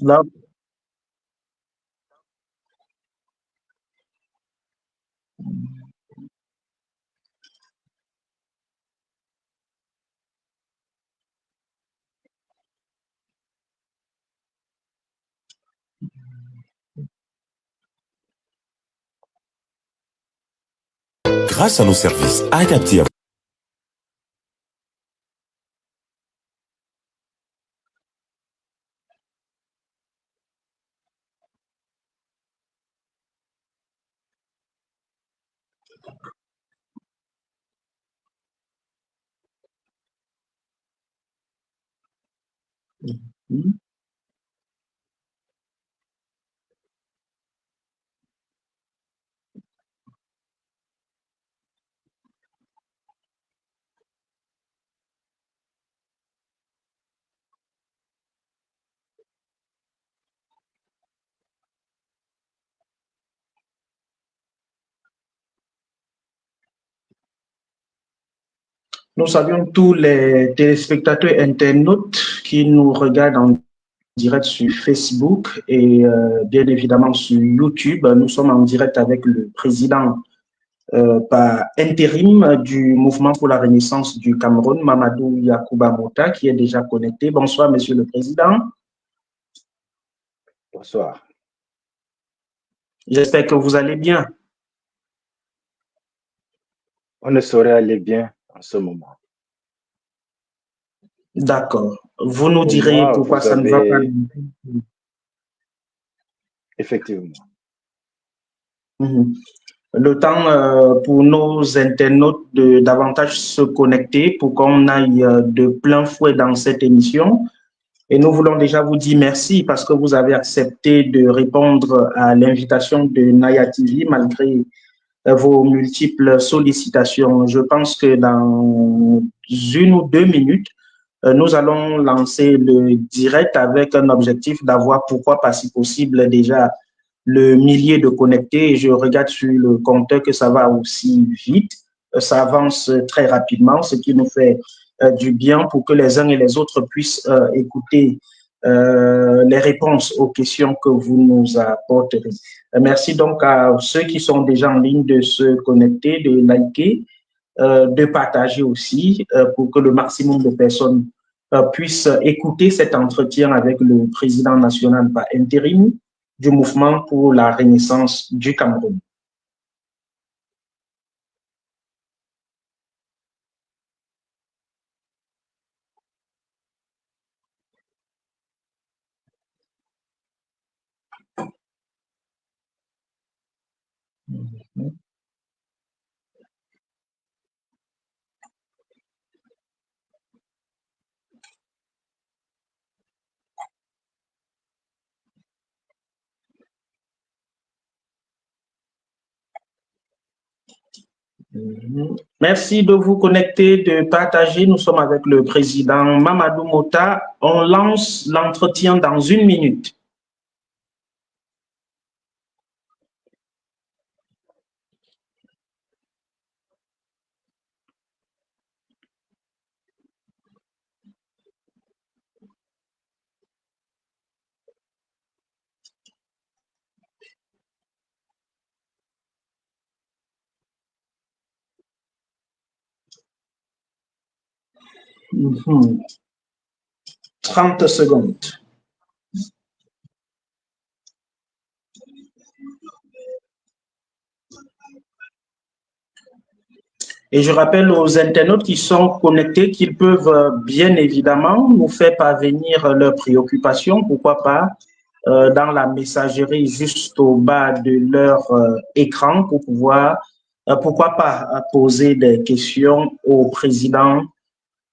Là, Grâce à nos services adaptés à nous saluons tous les téléspectateurs internautes qui nous regardent en direct sur Facebook et bien évidemment sur YouTube. Nous sommes en direct avec le président par intérim du Mouvement pour la Renaissance du Cameroun, Mamadou Yacouba Mota, qui est déjà connecté. Bonsoir, Monsieur le Président. Bonsoir. J'espère que vous allez bien. On ne saurait aller bien en ce moment. D'accord. Vous nous Pour direz moi, pourquoi vous ça ne va pas. avez... Effectivement. Le temps pour nos internautes de davantage se connecter pour qu'on aille de plein fouet dans cette émission. Et nous voulons déjà vous dire merci parce que vous avez accepté de répondre à l'invitation de Naya TV malgré vos multiples sollicitations. Je pense que dans 1 ou 2 minutes, nous allons lancer le direct avec un objectif d'avoir, pourquoi pas si possible, déjà le millier de connectés. Et je regarde sur le compteur que ça va aussi vite. Ça avance très rapidement, ce qui nous fait du bien pour que les uns et les autres puissent écouter les réponses aux questions que vous nous apporterez. Merci donc à ceux qui sont déjà en ligne de se connecter, de liker, de partager aussi pour que le maximum de personnes puissent écouter cet entretien avec le président national par intérim du Mouvement pour la Renaissance du Cameroun. Merci de vous connecter, de partager. Nous sommes avec le président Mamadou Mota. On lance l'entretien dans 1 minute. Mmh. 30 secondes. Et je rappelle aux internautes qui sont connectés qu'ils peuvent bien évidemment nous faire parvenir leurs préoccupations, pourquoi pas, dans la messagerie juste au bas de leur écran pour pouvoir, pourquoi pas, poser des questions au président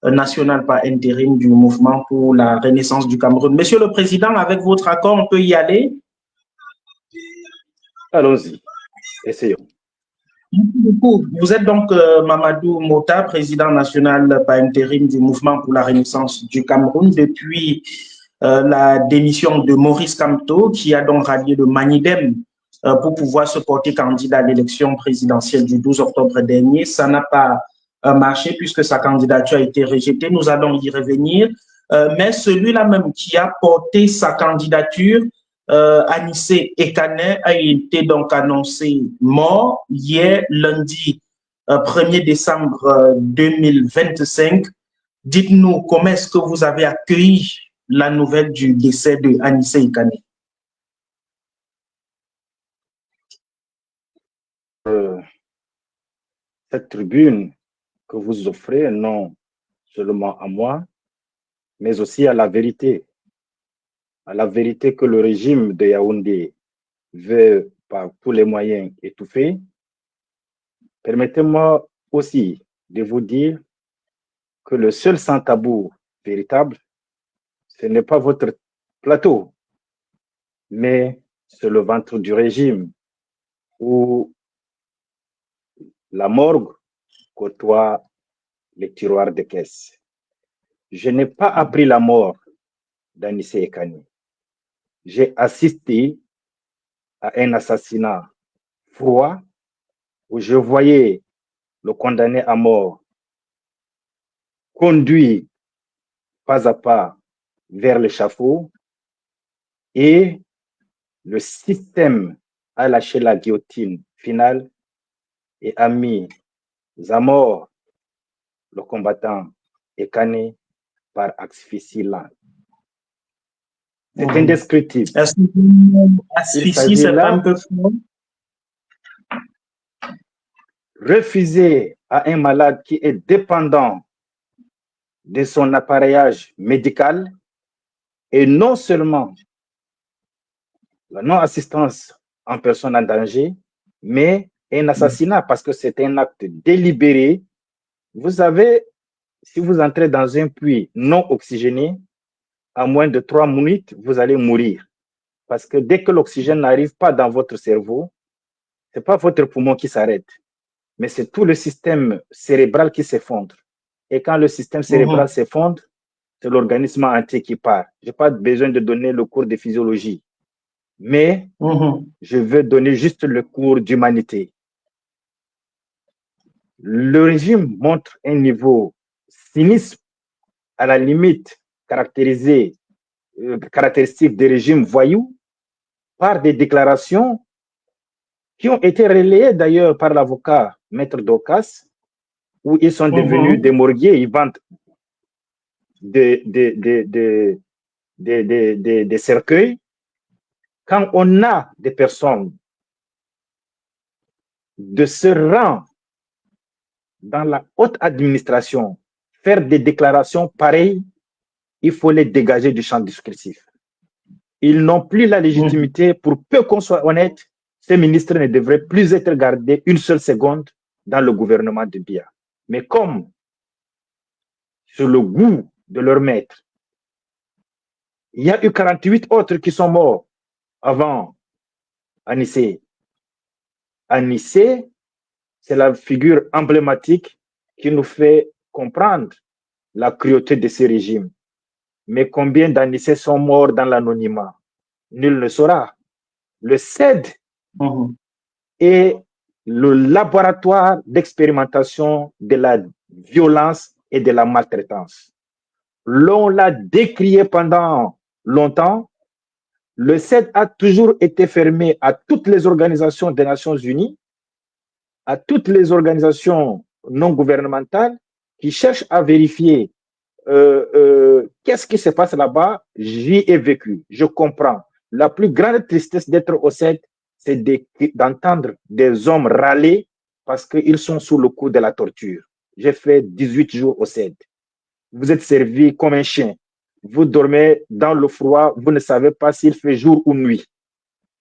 national par intérim du Mouvement pour la Renaissance du Cameroun. Monsieur le Président, avec votre accord, on peut y aller? Allons-y, essayons. Merci beaucoup. Vous êtes donc Mamadou Mota, président national par intérim du Mouvement pour la Renaissance du Cameroun depuis la démission de Maurice Kamto, qui a donc rallié le Manidem pour pouvoir se porter candidat à l'élection présidentielle du 12 octobre dernier. Ça n'a pas marché puisque sa candidature a été rejetée. Nous allons y revenir. mais celui-là même qui a porté sa candidature, Anissé Ekane, a été donc annoncé mort hier, lundi 1er décembre 2025. Dites-nous comment est-ce que vous avez accueilli la nouvelle du décès de Anissé Ekane? Cette tribune que vous offrez, non seulement à moi, mais aussi à la vérité que le régime de Yaoundé veut par tous les moyens étouffer. Permettez-moi aussi de vous dire que le seul sans tabou véritable, ce n'est pas votre plateau, mais c'est le ventre du régime où la morgue côtoie les tiroirs de caisse. Je n'ai pas appris la mort d'Anissé Ekane. J'ai assisté à un assassinat froid où je voyais le condamné à mort conduit pas à pas vers l'échafaud et le système a lâché la guillotine finale et a mis à mort le combattant Ekane par asphyxie lente. C'est indescriptible. Est-ce que asphyxie, c'est pas un peu fort? Refuser à un malade qui est dépendant de son appareillage médical et non seulement la non-assistance en personne en danger, mais un assassinat parce que c'est un acte délibéré. Vous savez, si vous entrez dans un puits non oxygéné, à moins de 3 minutes, vous allez mourir. Parce que dès que l'oxygène n'arrive pas dans votre cerveau, ce n'est pas votre poumon qui s'arrête, mais c'est tout le système cérébral qui s'effondre. Et quand le système cérébral s'effondre, c'est l'organisme entier qui part. Je n'ai pas besoin de donner le cours de physiologie, mais je veux donner juste le cours d'humanité. Le régime montre un niveau cynisme à la limite caractéristique des régimes voyous par des déclarations qui ont été relayées d'ailleurs par l'avocat Maître Docas, où ils sont devenus des morguiers, ils vendent des cercueils. Quand on a des personnes de ce rang dans la haute administration, faire des déclarations pareilles, il faut les dégager du champ discursif. Ils n'ont plus la légitimité, pour peu qu'on soit honnête, ces ministres ne devraient plus être gardés une seule seconde dans le gouvernement de Biya. Mais comme sur le goût de leur maître, il y a eu 48 autres qui sont morts avant Anissé. Anissé, c'est la figure emblématique qui nous fait comprendre la cruauté de ce régime. Mais combien d'Anissé sont morts dans l'anonymat? Nul ne saura. Le CED est le laboratoire d'expérimentation de la violence et de la maltraitance. L'on l'a décrié pendant longtemps. Le CED a toujours été fermé à toutes les organisations des Nations Unies, à toutes les organisations non gouvernementales qui cherchent à vérifier qu'est-ce qui se passe là-bas. J'y ai vécu, je comprends. La plus grande tristesse d'être au CED, c'est d'entendre des hommes râler parce qu'ils sont sous le coup de la torture. J'ai fait 18 jours au CED. Vous êtes servi comme un chien. Vous dormez dans le froid, vous ne savez pas s'il fait jour ou nuit.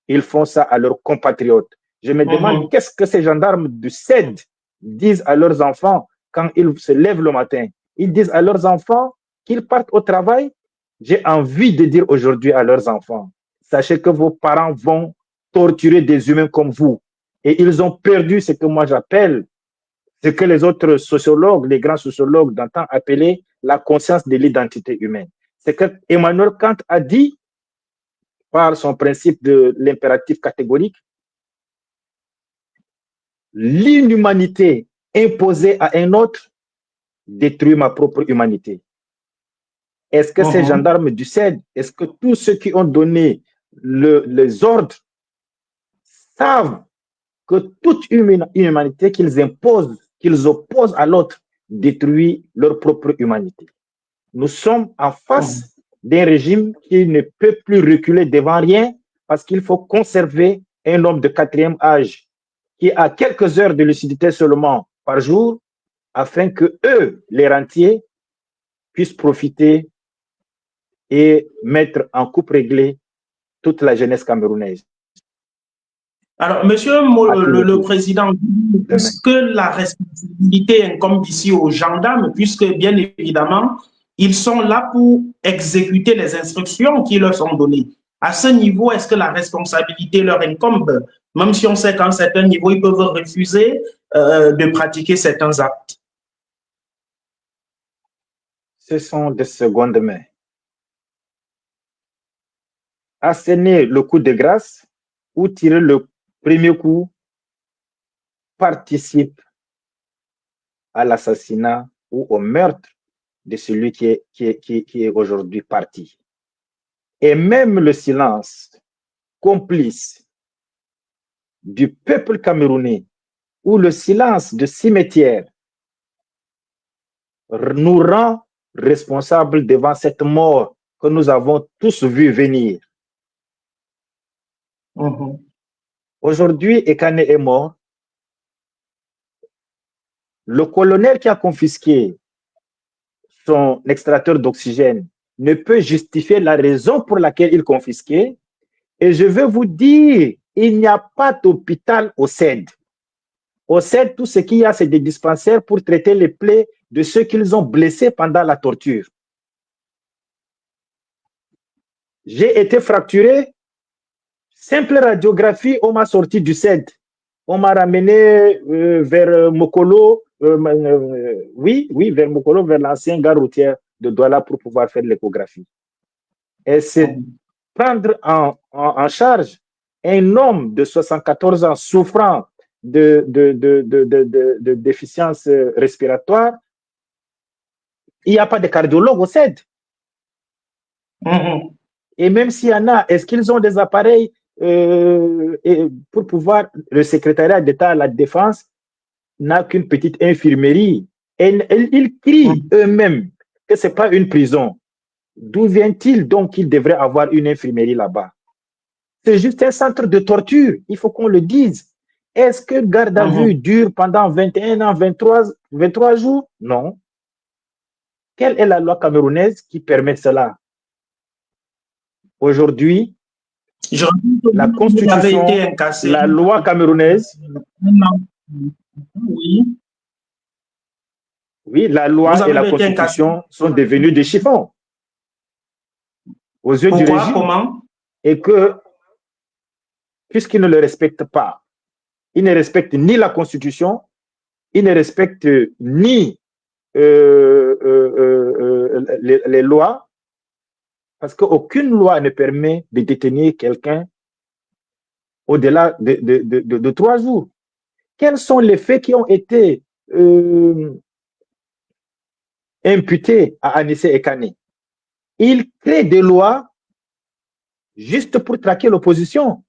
Ils font ça à leurs compatriotes. Je me demande qu'est-ce que ces gendarmes du CED disent à leurs enfants quand ils se lèvent le matin. Ils disent à leurs enfants qu'ils partent au travail. J'ai envie de dire aujourd'hui à leurs enfants, sachez que vos parents vont torturer des humains comme vous. Et ils ont perdu ce que moi j'appelle, ce que les autres sociologues, les grands sociologues d'antan appelaient la conscience de l'identité humaine. C'est que Emmanuel Kant a dit, par son principe de l'impératif catégorique, l'inhumanité imposée à un autre détruit ma propre humanité. Est-ce que ces gendarmes du CED, est-ce que tous ceux qui ont donné les ordres savent que toute humanité qu'ils imposent, qu'ils opposent à l'autre, détruit leur propre humanité? Nous sommes en face d'un régime qui ne peut plus reculer devant rien parce qu'il faut conserver un homme de 4e âge qui a quelques heures de lucidité seulement par jour afin que eux, les rentiers, puissent profiter et mettre en coupe réglée toute la jeunesse camerounaise. Alors, Monsieur le Président, est-ce que la responsabilité incombe ici aux gendarmes, puisque bien évidemment, ils sont là pour exécuter les instructions qui leur sont données. À ce niveau, est-ce que la responsabilité leur incombe, même si on sait qu'à un certain niveau, ils peuvent refuser de pratiquer certains actes? Ce sont des secondes mains. Asséner le coup de grâce ou tirer le premier coup participe à l'assassinat ou au meurtre de celui qui est aujourd'hui parti. Et même le silence complice du peuple camerounais ou le silence de cimetière nous rend responsables devant cette mort que nous avons tous vu venir. Aujourd'hui, Ekane est mort. Le colonel qui a confisqué son extracteur d'oxygène ne peut justifier la raison pour laquelle il confisquait. Et je veux vous dire, il n'y a pas d'hôpital au CED. Au CED, tout ce qu'il y a, c'est des dispensaires pour traiter les plaies de ceux qu'ils ont blessés pendant la torture. J'ai été fracturé. Simple radiographie, on m'a sorti du CED. On m'a ramené vers Mokolo, vers Mokolo, vers l'ancienne gare routière de Douala pour pouvoir faire l'échographie. Et c'est prendre en charge un homme de 74 ans souffrant de déficience respiratoire. Il n'y a pas de cardiologue au CED. Et même s'il y en a, est-ce qu'ils ont des appareils pour pouvoir, le secrétariat d'État à la Défense n'a qu'une petite infirmerie. Et ils crient eux-mêmes que ce n'est pas une prison. D'où vient-il donc qu'il devrait avoir une infirmerie là-bas? C'est juste un centre de torture, il faut qu'on le dise. Est-ce que garde à vue dure pendant 21 ans, 23 jours? Non. Quelle est la loi camerounaise qui permet cela? Aujourd'hui, la Constitution, la loi camerounaise, oui, la loi et la Constitution sont devenus des chiffons aux yeux du régime. Comment? Et que, puisqu'ils ne le respectent pas, ils ne respectent ni la Constitution, ils ne respectent ni les lois, parce qu'aucune loi ne permet de détenir quelqu'un au-delà de 3 jours. Quels sont les faits qui ont été imputés à Anissé Ekane? Il crée des lois juste pour traquer l'opposition.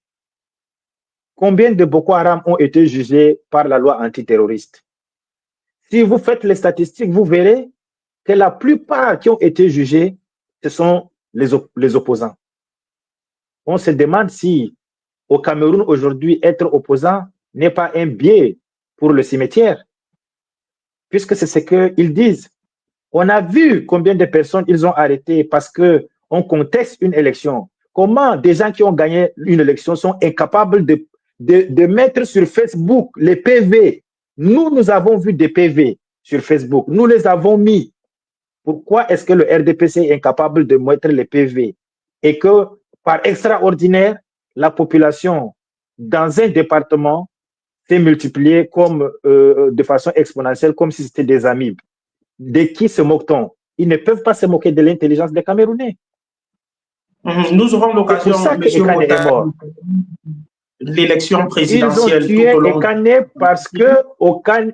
Combien de Boko Haram ont été jugés par la loi antiterroriste? Si vous faites les statistiques, vous verrez que la plupart qui ont été jugés, ce sont les opposants. On se demande si au Cameroun aujourd'hui, être opposant n'est pas un biais pour le cimetière, puisque c'est ce qu'ils disent. On a vu combien de personnes ils ont arrêtées parce qu'on conteste une élection. Comment des gens qui ont gagné une élection sont incapables de mettre sur Facebook les PV? Nous avons vu des PV sur Facebook. Nous les avons mis. Pourquoi est-ce que le RDPC est incapable de mettre les PV? Et que, par extraordinaire, la population dans un département s'est multipliée comme, de façon exponentielle, comme si c'était des amibes. De qui se moque-t-on? Ils ne peuvent pas se moquer de l'intelligence des Camerounais. Nous aurons l'occasion, de l'élection présidentielle. Ils ont tué Ekane parce que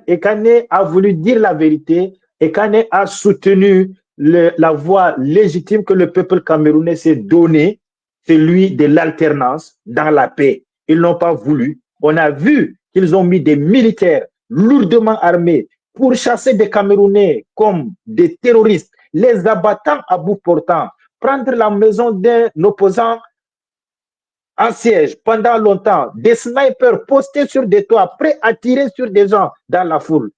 Ekane a voulu dire la vérité. Ekane a soutenu la voie légitime que le peuple camerounais s'est donnée, celui de l'alternance dans la paix. Ils n'ont pas voulu. On a vu qu'ils ont mis des militaires lourdement armés pour chasser des Camerounais comme des terroristes, les abattant à bout portant, prendre la maison d'un opposant en siège pendant longtemps, des snipers postés sur des toits, prêts à tirer sur des gens dans la foule.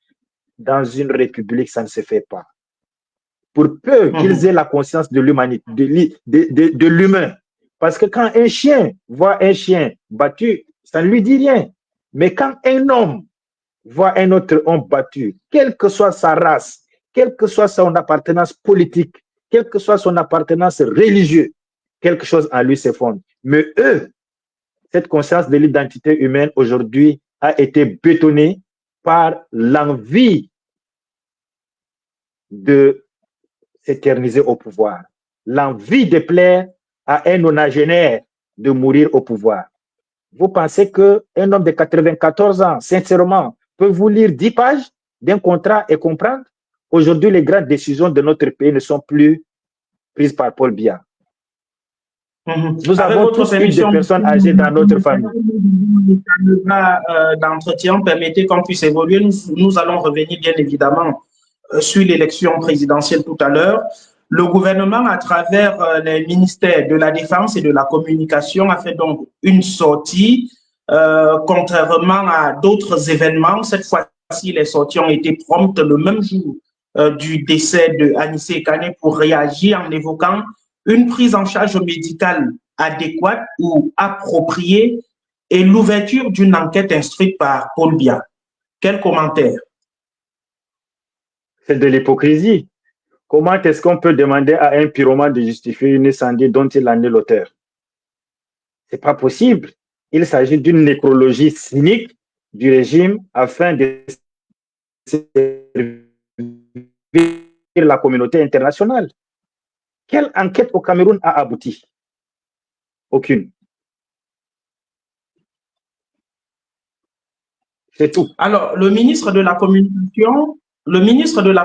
Dans une république, ça ne se fait pas. Pour peu qu'ils aient la conscience de l'humanité, de l'humain. Parce que quand un chien voit un chien battu, ça ne lui dit rien. Mais quand un homme voit un autre homme battu, quelle que soit sa race, quelle que soit son appartenance politique, quelle que soit son appartenance religieuse, quelque chose en lui s'effondre. Mais eux, cette conscience de l'identité humaine aujourd'hui a été bétonnée par l'envie de s'éterniser au pouvoir, l'envie de plaire à un nonagénaire de mourir au pouvoir. Vous pensez qu'un homme de 94 ans, sincèrement, peut vous lire 10 pages d'un contrat et comprendre? Aujourd'hui, les grandes décisions de notre pays ne sont plus prises par Paul Biya. Nous avons tous eu des personnes âgées dans notre famille. D'entretien, permettez qu'on puisse évoluer. Nous allons revenir bien évidemment sur l'élection présidentielle tout à l'heure. Le gouvernement, à travers les ministères de la Défense et de la Communication, a fait donc une sortie. Contrairement à d'autres événements, cette fois-ci, les sorties ont été promptes le même jour du décès de Anissé Ekane pour réagir en évoquant une prise en charge médicale adéquate ou appropriée et l'ouverture d'une enquête instruite par Paul Biya. Quel commentaire? C'est de l'hypocrisie. Comment est-ce qu'on peut demander à un pyromane de justifier une incendie dont il en est l'auteur? Ce n'est pas possible. Il s'agit d'une nécrologie cynique du régime afin de servir la communauté internationale. Quelle enquête au Cameroun a abouti? Aucune. C'est tout. Alors, le ministre de la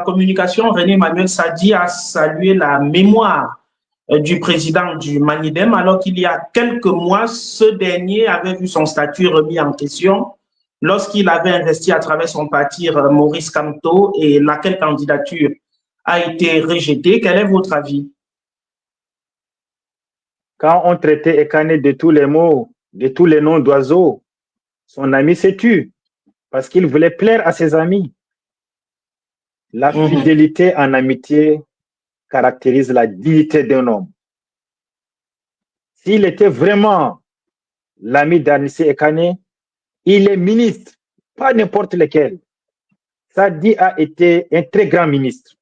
Communication, René Emmanuel Sadi, a salué la mémoire du président du Manidem, alors qu'il y a quelques mois, ce dernier avait vu son statut remis en question lorsqu'il avait investi à travers son parti Maurice Kamto et laquelle candidature a été rejetée. Quel est votre avis? Quand on traitait Ekane de tous les mots, de tous les noms d'oiseaux, son ami s'est tu parce qu'il voulait plaire à ses amis. La fidélité en amitié caractérise la dignité d'un homme. S'il était vraiment l'ami d'Anissé Ekane, il est ministre, pas n'importe lequel. Sadi a été un très grand ministre.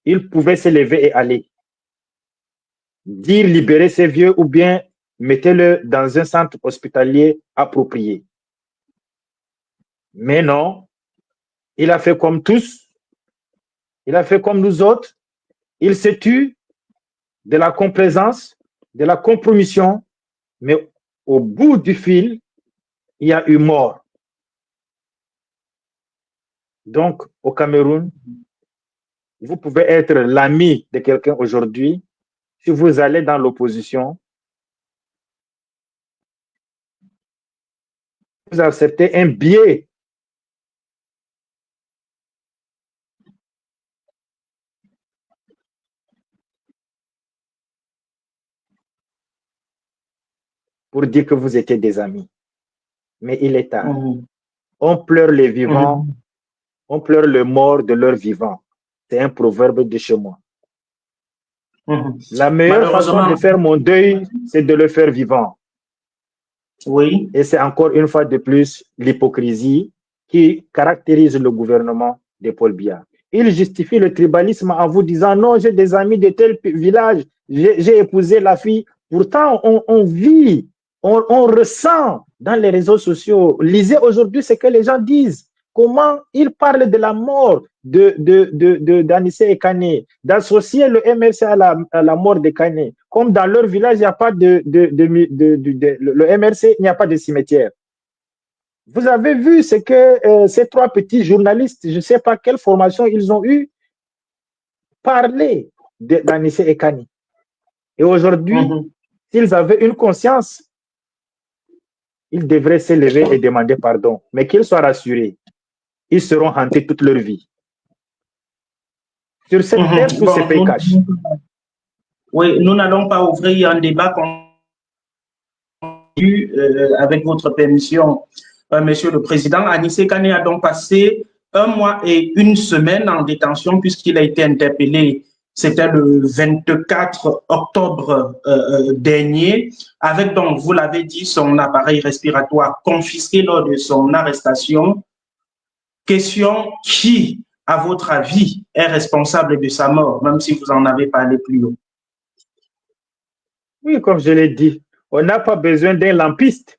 Il pouvait se lever et aller. Dire libérer ces vieux ou bien mettez-le dans un centre hospitalier approprié. Mais non, il a fait comme tous, il a fait comme nous autres, il se tue de la complaisance, de la compromission, mais au bout du fil, il y a eu mort. Donc, au Cameroun, vous pouvez être l'ami de quelqu'un aujourd'hui. Si vous allez dans l'opposition, vous acceptez un biais. Pour dire que vous étiez des amis. Mais il est tard. On pleure les vivants, on pleure le mort de leurs vivants. C'est un proverbe de chez moi. La meilleure façon de faire mon deuil, c'est de le faire vivant. Oui. Et c'est encore une fois de plus l'hypocrisie qui caractérise le gouvernement de Paul Biya. Il justifie le tribalisme en vous disant non, j'ai des amis de tel village, j'ai épousé la fille. Pourtant, on vit, on ressent dans les réseaux sociaux. Lisez aujourd'hui ce que les gens disent. Comment ils parlent de la mort d'Anissé Ekane, d'associer le MRC à la mort d'Ekane. Comme dans leur village, il n'y a pas le MRC, il n'y a pas de cimetière. Vous avez vu ce que ces trois petits journalistes, je ne sais pas quelle formation ils ont eu, parler d'Anissé et Kani. Et aujourd'hui, s'ils avaient une conscience, ils devraient se lever et demander pardon. Mais qu'ils soient rassurés, ils seront hantés toute leur vie. Sur cette terre, tout se paye cash. Oui, nous n'allons pas ouvrir un débat avec votre permission, Monsieur le Président. Anissé Kane a donc passé 1 mois et 1 semaine en détention puisqu'il a été interpellé. C'était le 24 octobre dernier, avec donc, vous l'avez dit, son appareil respiratoire confisqué lors de son arrestation. Question, qui, à votre avis, est responsable de sa mort, même si vous en avez parlé plus haut? Oui, comme je l'ai dit, on n'a pas besoin d'un lampiste.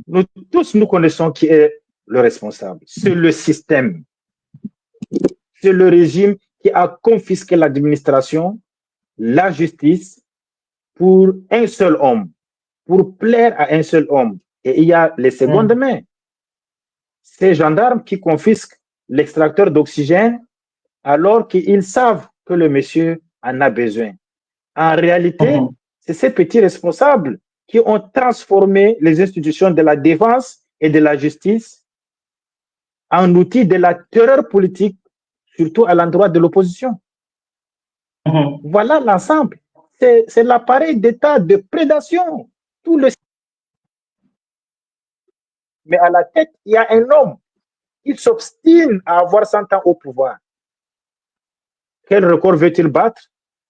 Nous tous, nous connaissons qui est le responsable. C'est le système. C'est le régime qui a confisqué l'administration, la justice pour un seul homme, pour plaire à un seul homme. Et il y a les secondes mains. Ces gendarmes qui confisquent l'extracteur d'oxygène alors qu'ils savent que le monsieur en a besoin. En réalité, c'est ces petits responsables qui ont transformé les institutions de la défense et de la justice en outils de la terreur politique, surtout à l'endroit de l'opposition. Voilà l'ensemble. C'est l'appareil d'État de prédation. Tout le... Mais à la tête, il y a un homme qui s'obstine à avoir 100 ans au pouvoir. Quel record veut-il battre?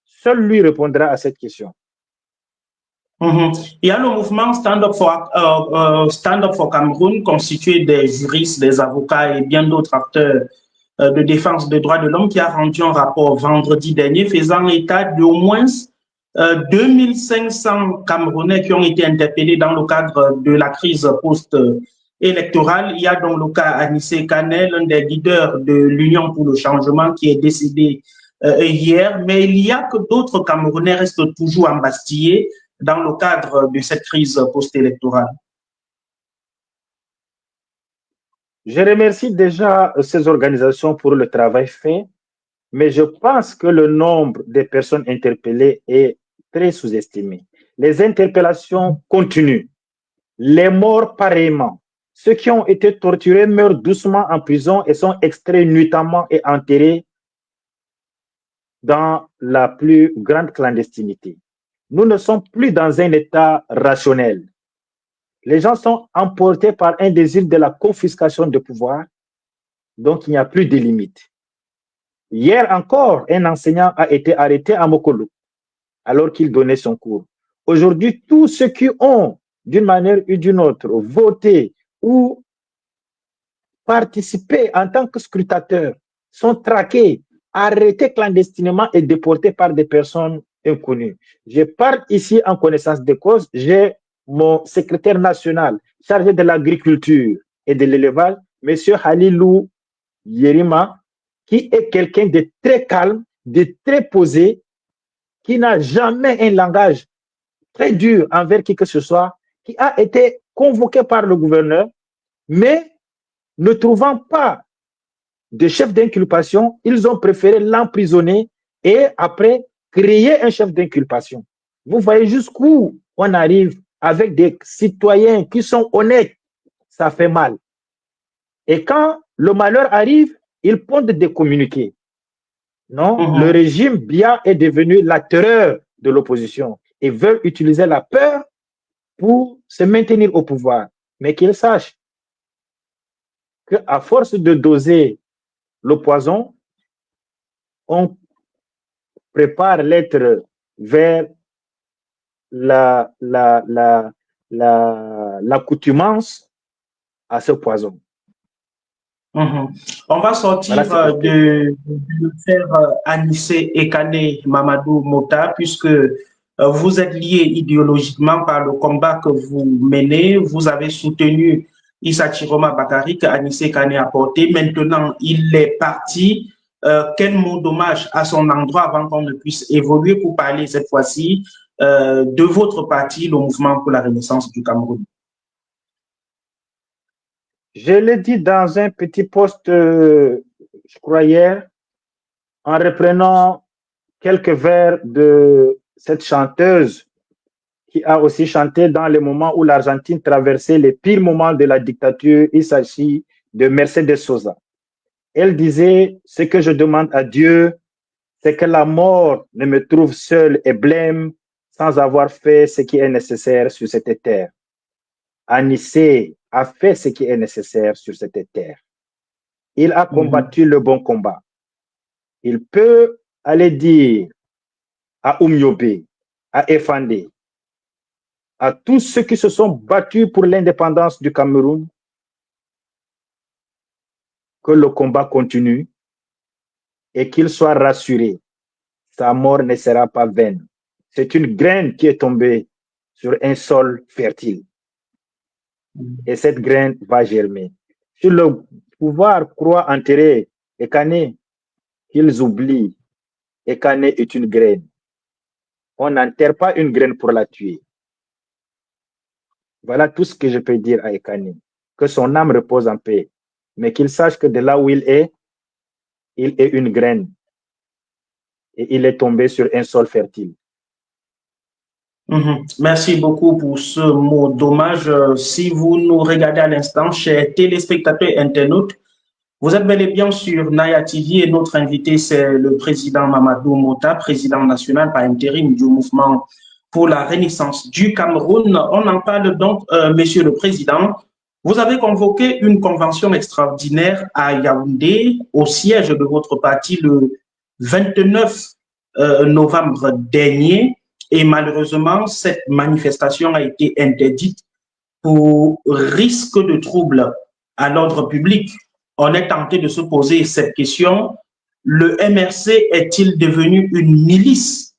Seul lui répondra à cette question. Il y a le mouvement Stand Up for Cameroun, constitué des juristes, des avocats et bien d'autres acteurs de défense des droits de l'homme, qui a rendu un rapport vendredi dernier faisant état d'au moins 2500 Camerounais qui ont été interpellés dans le cadre de la crise post-électorale. Il y a donc le cas Anissé Kane, l'un des leaders de l'Union pour le changement, qui est décédé hier, mais il y a que d'autres Camerounais restent toujours embastillés dans le cadre de cette crise post-électorale. Je remercie déjà ces organisations pour le travail fait, mais je pense que le nombre de personnes interpellées est très sous-estimé. Les interpellations continuent, les morts pareillement. Ceux qui ont été torturés meurent doucement en prison et sont extraits nuitamment et enterrés dans la plus grande clandestinité. Nous ne sommes plus dans un état rationnel. Les gens sont emportés par un désir de la confiscation de pouvoir, donc il n'y a plus de limites. Hier encore, un enseignant a été arrêté à Mokolo alors qu'il donnait son cours. Aujourd'hui, tous ceux qui ont, d'une manière ou d'une autre, voté ou participé en tant que scrutateurs sont traqués, arrêtés clandestinement et déportés par des personnes inconnues. Je parle ici en connaissance de cause. J'ai mon secrétaire national chargé de l'agriculture et de l'élevage, M. Halilou Yerima, qui est quelqu'un de très calme, de très posé, qui n'a jamais un langage très dur envers qui que ce soit, qui a été convoqué par le gouverneur, mais ne trouvant pas de chef d'inculpation, ils ont préféré l'emprisonner et après créer un chef d'inculpation. Vous voyez jusqu'où on arrive avec des citoyens qui sont honnêtes, ça fait mal. Et quand le malheur arrive, ils pondent des communiqués. Non, le régime Biya est devenu la terreur de l'opposition et veut utiliser la peur pour se maintenir au pouvoir. Mais qu'ils sachent qu'à force de doser le poison, on prépare l'être vers l'accoutumance à ce poison. On va sortir voilà, de l'affaire Anissé et Kane Mamadou Mota, puisque vous êtes liés idéologiquement par le combat que vous menez. Vous avez soutenu Issa Chiroma Bakari, qu'Anissé Kane a porté. Maintenant, il est parti. Quel mot d'hommage à son endroit avant qu'on ne puisse évoluer pour parler cette fois-ci de votre parti, le Mouvement pour la Renaissance du Cameroun? Je l'ai dit dans un petit post, je crois hier, en reprenant quelques vers de cette chanteuse qui a aussi chanté dans les moments où l'Argentine traversait les pires moments de la dictature. Il s'agit de Mercedes Sosa. Elle disait, ce que je demande à Dieu, c'est que la mort ne me trouve seul et blême sans avoir fait ce qui est nécessaire sur cette terre. Anissé a fait ce qui est nécessaire sur cette terre. Il a combattu le bon combat. Il peut aller dire à Oumyobé, à Efandé, à tous ceux qui se sont battus pour l'indépendance du Cameroun, que le combat continue et qu'ils soient rassurés. Sa mort ne sera pas vaine. C'est une graine qui est tombée sur un sol fertile. Et cette graine va germer. Si le pouvoir croit enterrer Ekane, qu'ils oublient. Ekane est une graine. On n'enterre pas une graine pour la tuer. Voilà tout ce que je peux dire à Ekane. Que son âme repose en paix. Mais qu'il sache que de là où il est une graine. Et il est tombé sur un sol fertile. Merci beaucoup pour ce mot d'hommage. Si vous nous regardez à l'instant, chers téléspectateurs internautes, vous êtes bel et bien sur Naya TV et notre invité, c'est le président Mamadou Mota, président national par intérim du mouvement pour la renaissance du Cameroun. On en parle donc, monsieur le président. Vous avez convoqué une convention extraordinaire à Yaoundé, au siège de votre parti, le 29 novembre dernier. Et malheureusement, cette manifestation a été interdite pour risque de trouble à l'ordre public. On est tenté de se poser cette question. Le MRC est-il devenu une milice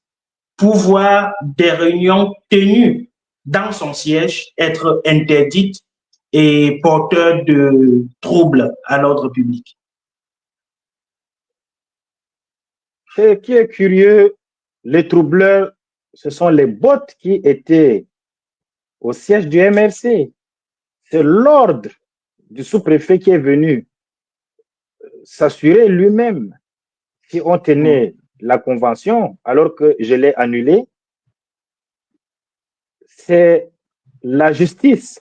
pour voir des réunions tenues dans son siège être interdites et porteurs de troubles à l'ordre public? Ce qui est curieux, les troubleurs, ce sont les bots qui étaient au siège du MRC. C'est l'ordre du sous-préfet qui est venu s'assurer lui-même si on tenait la convention alors que je l'ai annulée. C'est la justice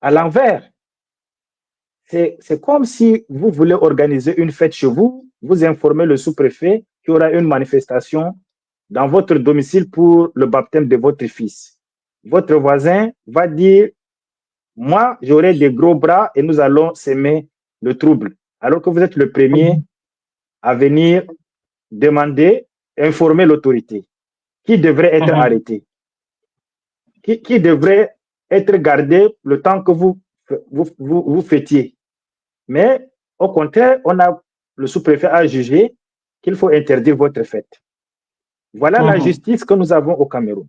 à l'envers. C'est comme si vous voulez organiser une fête chez vous, vous informez le sous-préfet qu'il y aura une manifestation dans votre domicile pour le baptême de votre fils. Votre voisin va dire, moi, j'aurai des gros bras et nous allons s'aimer le trouble. Alors que vous êtes le premier à venir demander, informer l'autorité qui devrait être arrêté, qui devrait être gardé le temps que vous fêtiez. Mais au contraire, le sous-préfet a jugé qu'il faut interdire votre fête. Voilà la justice que nous avons au Cameroun.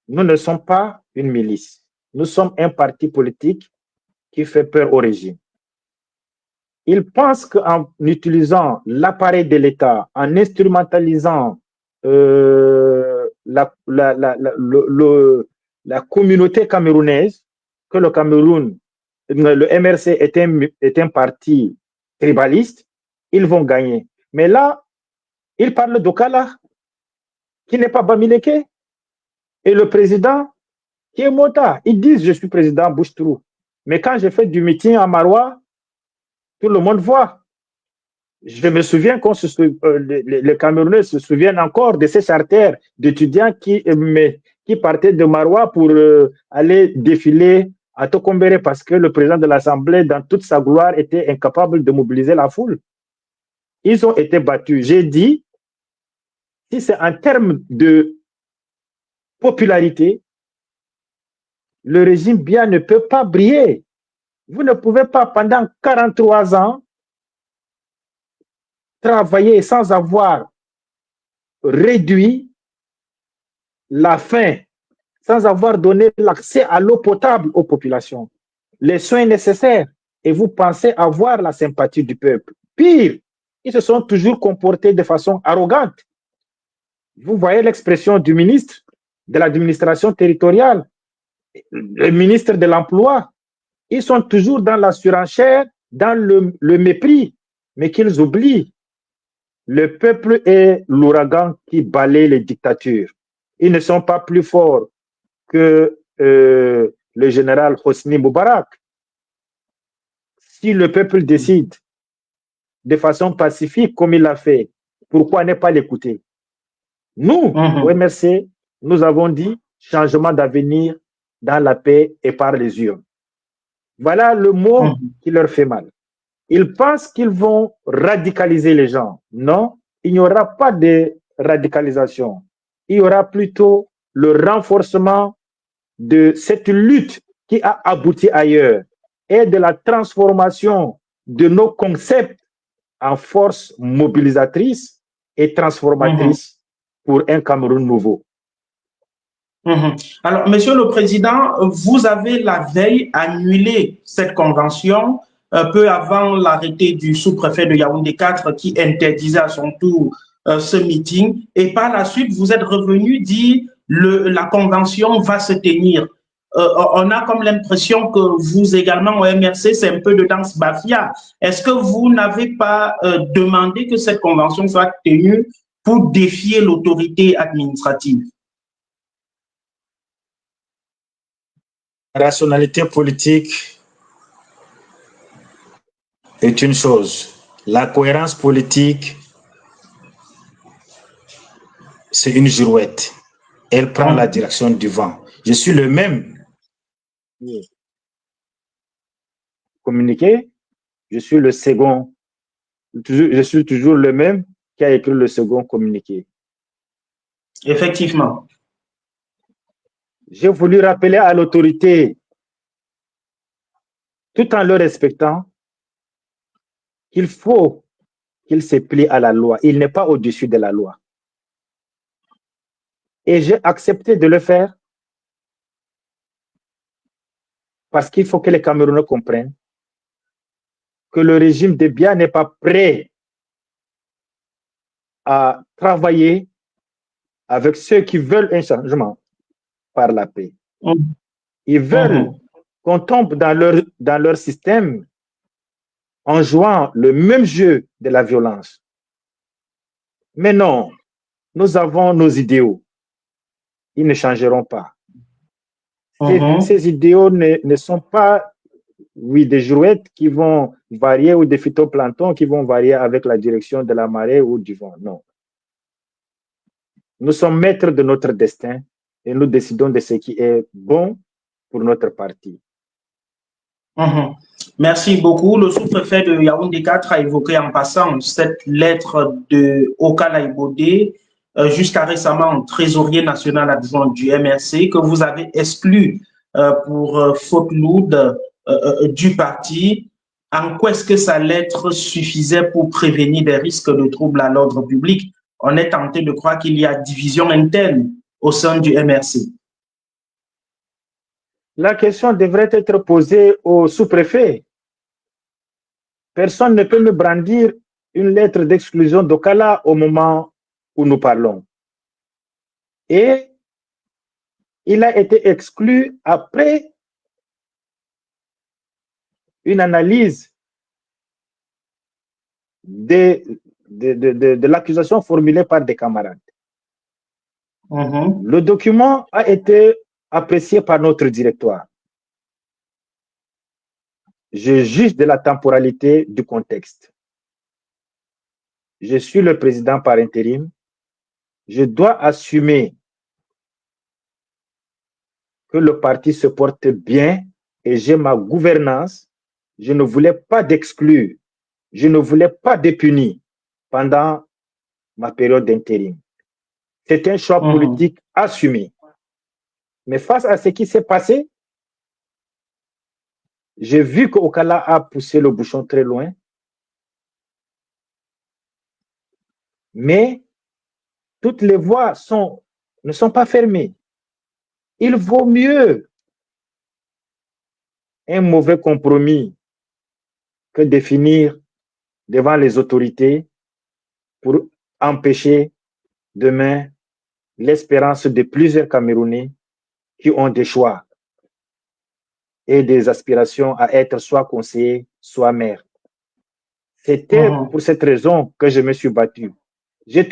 Nous ne sommes pas une milice. Nous sommes un parti politique qui fait peur au régime. Ils pensent qu'en utilisant l'appareil de l'État, en instrumentalisant la communauté camerounaise, que le Cameroun, le MRC est un parti tribaliste, ils vont gagner. Mais là, ils parlent d'Okala, qui n'est pas Bamileke, et le président, qui est Mota. Ils disent, je suis président Bouche-Trou. Mais quand j'ai fait du meeting à Marois, tout le monde voit. Je me souviens quand les Camerounais se souviennent encore de ces charters d'étudiants qui partaient de Marois pour aller défiler à Tokombéré parce que le président de l'Assemblée, dans toute sa gloire, était incapable de mobiliser la foule. Ils ont été battus. J'ai dit, si c'est en termes de popularité, le régime bien ne peut pas briller. Vous ne pouvez pas, pendant 43 ans, travailler sans avoir réduit la faim, sans avoir donné l'accès à l'eau potable aux populations, les soins nécessaires, et vous pensez avoir la sympathie du peuple. Pire, ils se sont toujours comportés de façon arrogante. Vous voyez l'expression du ministre de l'administration territoriale, le ministre de l'Emploi. Ils sont toujours dans la surenchère, dans le mépris. mais qu'ils oublient. Le peuple est l'ouragan qui balaye les dictatures. Ils ne sont pas plus forts que le général Hosni Moubarak. Si le peuple décide de façon pacifique comme il l'a fait, pourquoi ne pas l'écouter? Nous, au MRC, nous avons dit changement d'avenir dans la paix et par les urnes. Voilà le mot qui leur fait mal. Ils pensent qu'ils vont radicaliser les gens. Non, il n'y aura pas de radicalisation. Il y aura plutôt le renforcement de cette lutte qui a abouti ailleurs et de la transformation de nos concepts en force mobilisatrice et transformatrice pour un Cameroun nouveau. Alors, Monsieur le Président, vous avez la veille annulé cette convention peu avant l'arrêté du sous-préfet de Yaoundé 4 qui interdisait à son tour ce meeting. Et par la suite, vous êtes revenu dire la convention va se tenir. On a comme l'impression que vous également au MRC, c'est un peu de danse bafia. Est-ce que vous n'avez pas demandé que cette convention soit tenue pour défier l'autorité administrative? La rationalité politique est une chose. La cohérence politique, c'est une girouette. Elle prend la direction du vent. Je suis le même. Communiqué, je suis le second. Je suis toujours le même qui a écrit le second communiqué. Effectivement. J'ai voulu rappeler à l'autorité, tout en le respectant, qu'il faut qu'il se plie à la loi. Il n'est pas au-dessus de la loi. Et j'ai accepté de le faire parce qu'il faut que les Camerounais comprennent que le régime de Biya n'est pas prêt à travailler avec ceux qui veulent un changement par la paix. Ils veulent qu'on tombe dans leur système en jouant le même jeu de la violence. Mais non, nous avons nos idéaux. Ils ne changeront pas. Ces idéaux ne sont pas, oui, des jouettes qui vont varier ou des phytoplanctons qui vont varier avec la direction de la marée ou du vent. Non. Nous sommes maîtres de notre destin et nous décidons de ce qui est bon pour notre parti. Merci beaucoup. Le sous-préfet de Yaoundé 4 a évoqué en passant cette lettre de Okala Ibodé, jusqu'à récemment trésorier national adjoint du MRC, que vous avez exclu pour faute lourde du parti. En quoi est-ce que sa lettre suffisait pour prévenir des risques de troubles à l'ordre public? On est tenté de croire qu'il y a division interne au sein du MRC. La question devrait être posée au sous-préfet. Personne ne peut me brandir une lettre d'exclusion d'Okala au moment où nous parlons. Et il a été exclu après une analyse de l'accusation formulée par des camarades. Le document a été apprécié par notre directoire. Je juge de la temporalité du contexte. Je suis le président par intérim. Je dois assumer que le parti se porte bien et j'ai ma gouvernance. Je ne voulais pas d'exclure. Je ne voulais pas de punir pendant ma période d'intérim. C'est un choix politique assumé. Mais face à ce qui s'est passé, j'ai vu qu'Okala a poussé le bouchon très loin. Mais toutes les voies ne sont pas fermées. Il vaut mieux un mauvais compromis que de finir devant les autorités pour empêcher demain l'espérance de plusieurs Camerounais qui ont des choix et des aspirations à être soit conseillers, soit maires. C'était pour cette raison que je me suis battu. Je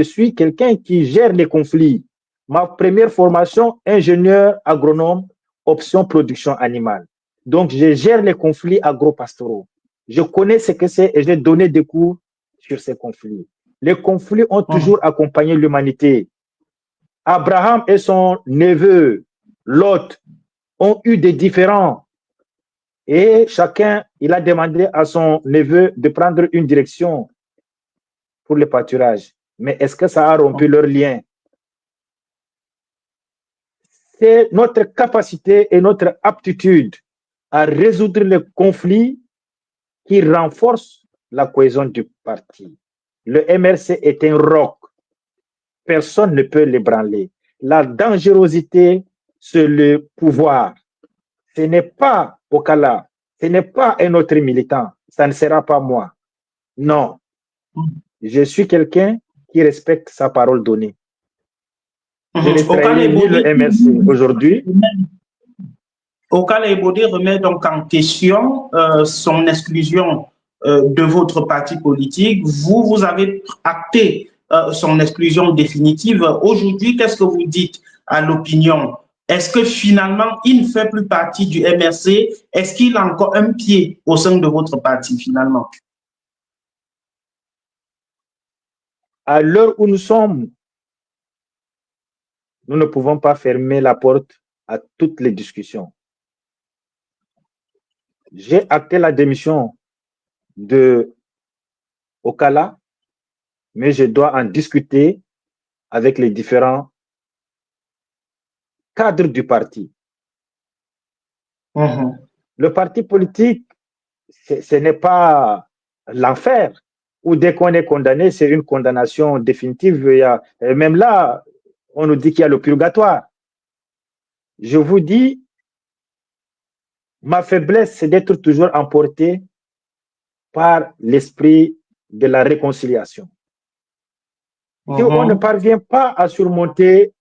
suis quelqu'un qui gère les conflits. Ma première formation, ingénieur agronome, option production animale. Donc, je gère les conflits agro-pastoraux. Je connais ce que c'est et j'ai donné des cours sur ces conflits. Les conflits ont toujours accompagné l'humanité. Abraham et son neveu, Lot, ont eu des différends. Et chacun, il a demandé à son neveu de prendre une direction pour le pâturage. Mais est-ce que ça a rompu leur lien? C'est notre capacité et notre aptitude à résoudre les conflits qui renforcent la cohésion du parti. Le MRC est un roc. Personne ne peut l'ébranler. La dangerosité, c'est le pouvoir. Ce n'est pas Okala, ce n'est pas un autre militant, ça ne sera pas moi. Non. Je suis quelqu'un qui respecte sa parole donnée. Je ne trahirai ni le MRC aujourd'hui. Okala Ebode remet donc en question son exclusion de votre parti politique. Vous avez acté son exclusion définitive. Aujourd'hui, qu'est-ce que vous dites à l'opinion? Est-ce que finalement, il ne fait plus partie du MRC? Est-ce qu'il a encore un pied au sein de votre parti finalement? À l'heure où nous sommes, nous ne pouvons pas fermer la porte à toutes les discussions. J'ai acté la démission de Okala, mais je dois en discuter avec les différents cadres du parti. Le parti politique, ce n'est pas l'enfer, où dès qu'on est condamné, c'est une condamnation définitive. Même là, on nous dit qu'il y a le purgatoire. Je vous dis, ma faiblesse, c'est d'être toujours emporté par l'esprit de la réconciliation. Si on ne parvient pas à surmonter